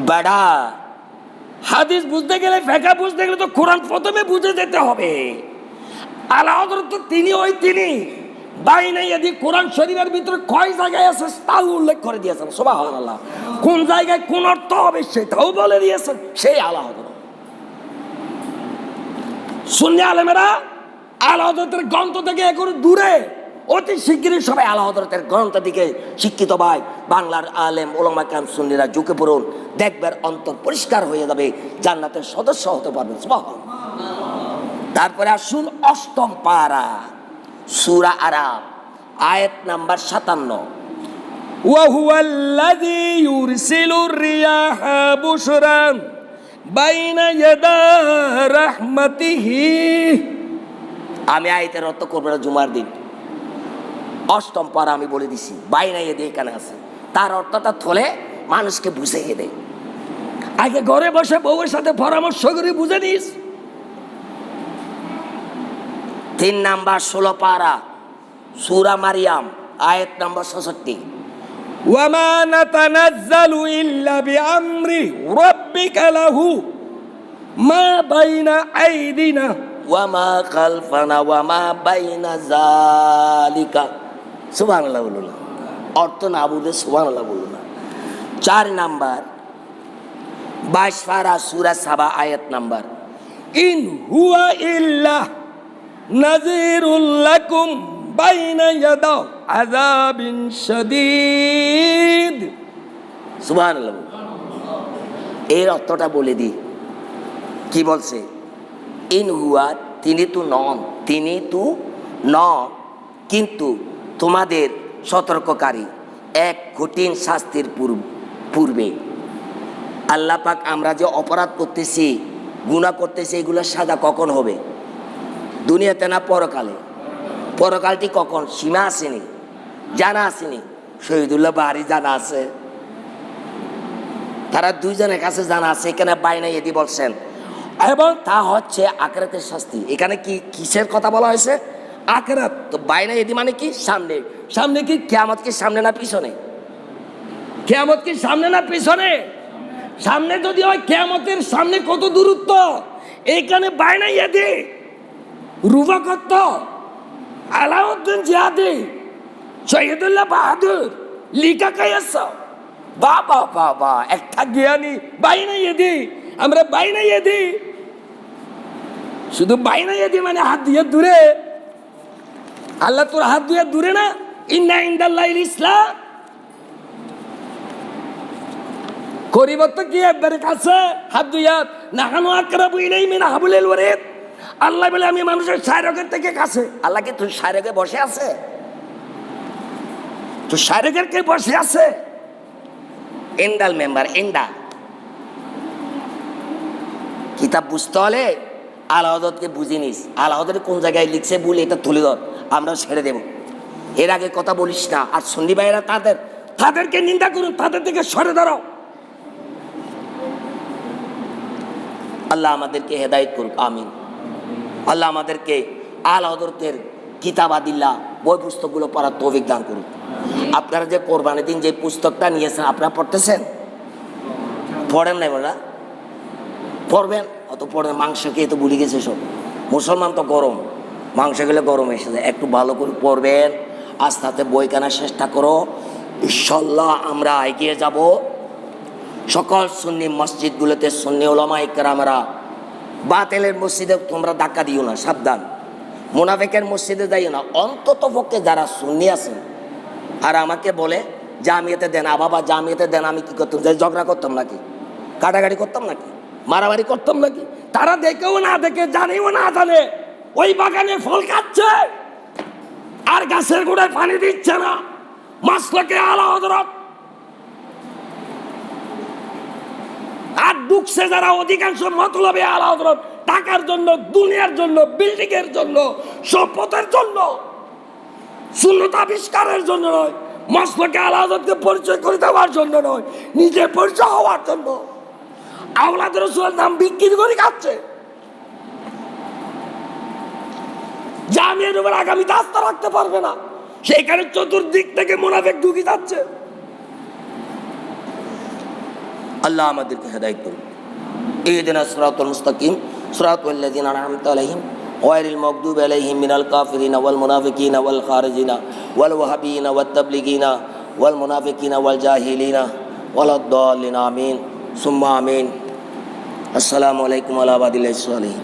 বেড়া। হাদিস বুঝতে গেলে ফিকহ বুঝতে গেলে তো কোরআন প্রথমে বুঝে যেতে হবে। আলা হযরত তো তিনি ওই তিনি বাইনা ইয়াদি কোরআন শরীফের ভিতরে কয় জায়গায় আছে তাও উল্লেখ করে দিয়েছেন। সুবহানাল্লাহ। কোন জায়গায় কোন অর্থ হবে সেটাও বলে দিয়েছেন সেই আলা হযরত। সুন্নি আলেমেরা আলা হযরতের গ্রন্থ থেকে এখন দূরে, অতি শিগগিরই সবাই আলা হযরতের গ্রন্থ দিকে শিক্ষিত ভাই বাংলার আলেম ওলামা কেরাম সুন্নিরা ঝুঁকে পড়ুন, দেখবার অন্তর পরিষ্কার হয়ে যাবে, জান্নাতের সদস্য হতে পারবেন। সুবহানাল্লাহ। তারপরে আসুন 8ম পারা সূরা আরাফ আয়াত নাম্বার 57। ওয়া হুয়াল্লাযী ইউরসিলুর রিয়াহা বুশরান বাইনা ইয়াদা রাহমাতিহি। আমি আয়াতের অর্থ করব না জুমার দিন। 8ম পারা আমি বলে দিছি, বাইনা ইয়াদি এখানে আছে, তার অর্থটা থলে মানুষকে বুঝিয়ে দেয়। আগে ঘরে বসে বউয়ের সাথে পরামর্শ করে বুঝে নিস। 3 নাম্বার 16 পারা সূরা মারিয়াম আয়াত নাম্বার 66। ওয়া মা নাতানাজ্জালু ইল্লা বিআমরি রাব্বিকা লাহু মা বাইনা আইদিনা ওয়া মা খালফানা ওয়া মা বাইনা যালিকা। সুবহানাল্লাহ বলুন। অর্থ না বুঝে সুবহানাল্লাহ বলুন না। 4 নাম্বার 22 পারা সূরা সাবা আয়াত নাম্বার। ইন হুয়া ইল্লা নাযীরুল লাকুম বাইনা ইয়াদা আযাবিন শাদীদ। সুবহানাল্লাহ। এর অর্থটা বলে দিই কি বলছে। ইন হুয়া তিনি তো নন, তিনি তো নন, কিন্তু তোমাদের সতর্ককারী এক কঠিন শাস্তির পূর্বে। আল্লাহ পাক আমরা যে অপরাধ করতেছি গুনাহ করতেছি এগুলোর সাজা কখন হবে? দুনিয়াতে না পরকালে? পরকালটি কখন? সীমা আসেনি, জানা আসেনি। শহীদুল্লাহ বাহারি জানা আছে, তারা দুইজনের কাছে জানা আছে। এখানে বাইনা ইয়াদি বলছেন এবং তা হচ্ছে আখিরাতের শাস্তি। এখানে কি কিসের কথা বলা হয়েছে? আখিরাত। তো বাইনা ইয়াদি মানে কি? সামনে। সামনে কি? কিয়ামত কি সামনে না পিছনে? কিয়ামত কি সামনে না পিছনে? সামনে যদি হয় কিয়ামতের সামনে কত দূরত্ব? এখানে বাইনা ইয়াদি রুবা করত আলাউদ্দিন জিহাদি শহীদুল্লাহ বাহাদুর লিখা কায়াস। বাবা বাবা একটা জ্ঞানী বাইনা ইয়াদি। আমরা বাইনা ইয়াদি, শুধু বাইনা ইয়াদি মানে হাত দিয়ে দূরে। আল্লাহ তোর হাত দিয়ে দূরে না। ইন্না ইনদাল্লাহিল ইসলাম। করিবত কি একবারে কাছে হাত দুইয়াত নাহানু আকরাবু ইলাইহি মিন হাবলিল ওয়ারিদ। আল্লাহ বলে আমি মানুষের শারীরের থেকে কাছে। আল্লাহ কি তোর শারীরে বসে আছে? তো শারীরের কে বসে আছে? এন্ডাল মেম্বার এন্ডা কিতাব বুঝতে হলে আলা হযরতকে বুঝে নিস। আলা হযরত কোন জায়গায় লিখছে বলে এটা তুলে ধর, আমরা ছেড়ে দেব। এর আগে কথা বলিস না। আর সুন্নি ভাইয়েরা তাদেরকে নিন্দা করুন, তাদের থেকে সরে দাঁড়াও। আল্লাহ আমাদেরকে হেদায়েত করুক, আমিন। আল্লাহ আমাদেরকে আলা হযরতের কিতাব আদিল্লাহ বই পুস্তকগুলো পড়ার তৌফিক দান করুক। আপনারা যে কোরবানির দিন যে পুস্তকটা নিয়েছেন আপনারা পড়তেছেন? পড়েন নাই বলা? পড়বেন, অত পড়েন। মাংস খেয়ে তো ভুলে গেছে সব। মুসলমান তো গরম, মাংস খেলে গরম এসে যায়। একটু ভালো করে পড়বেন, আস্তে আস্তে বই কেনার চেষ্টা করো। ইনশাল্লাহ আমরা এগিয়ে যাব। সকল সুন্নি মসজিদগুলোতে সুন্নি উলামা ইকরামরা, বাতিলের মসজিদে তোমরা ধাক্কা দিও না, সাবধান। মুনাফিকের মসজিদে যাইও না। অন্তত পক্ষে যারা সুন্নি আছেন আর আমাকে বলে জামিয়াতে দেন, বাবা জামিয়াতে দেন, আমি কি করতাম? যে ঝগড়া করতাম নাকি? কাটাকাটি করতাম নাকি? মারামারি করতাম নাকি? তারা দেখেও না দেখে, জানেও না জানে ওই বাগানে ফল খাচ্ছে আর গাছের গোড়ায় পানি দিচ্ছে না। মাসলাকে আলা হযরত। আর ঢুকছে যারা অধিকাংশ মতলবে আলা হযরত, টাকার জন্য, দুনিয়ার জন্য, বিল্ডিং এর জন্য, সম্পদের জন্য, সুন্নত আবিষ্কারের জন্য নয়। মাসলাকে আলা হযরতকে পরিচয় করে দেওয়ার জন্য নয়, নিজে পরিচয় হওয়ার জন্য আওলাদ রাসূলের নাম বিক্রি করে খাচ্ছে। জামিয়ার উপর আগামীতে আস্থা রাখতে পারবে না, সেইখানে চতুর্দিক থেকে মুনাফিক ঢুকে যাচ্ছে। আল্লাহ আমাদেরকে হেদায়েত করুন। ইহদিনাস সিরাতাল মুস্তাকিম সিরাতাল লাযিনা আন'আমতা আলাইহিম গায়রিল মাগদুবি আলাইহিম মিনাল কাফিরিনা ওয়াল মুনাফিকিনা ওয়াল খারিজিনা ওয়াল ওয়াহাবিয়িনা ওয়াত তাবলিগিনা ওয়াল মুনাফিকিনা ওয়াল জাহিলিনা ওয়ালাদ দাল্লিন। আমিন সুম্মা আমিন। আসসালামু আলাইকুম ওয়া রাহমাতুল্লাহি ওয়া বারাকাতুহু।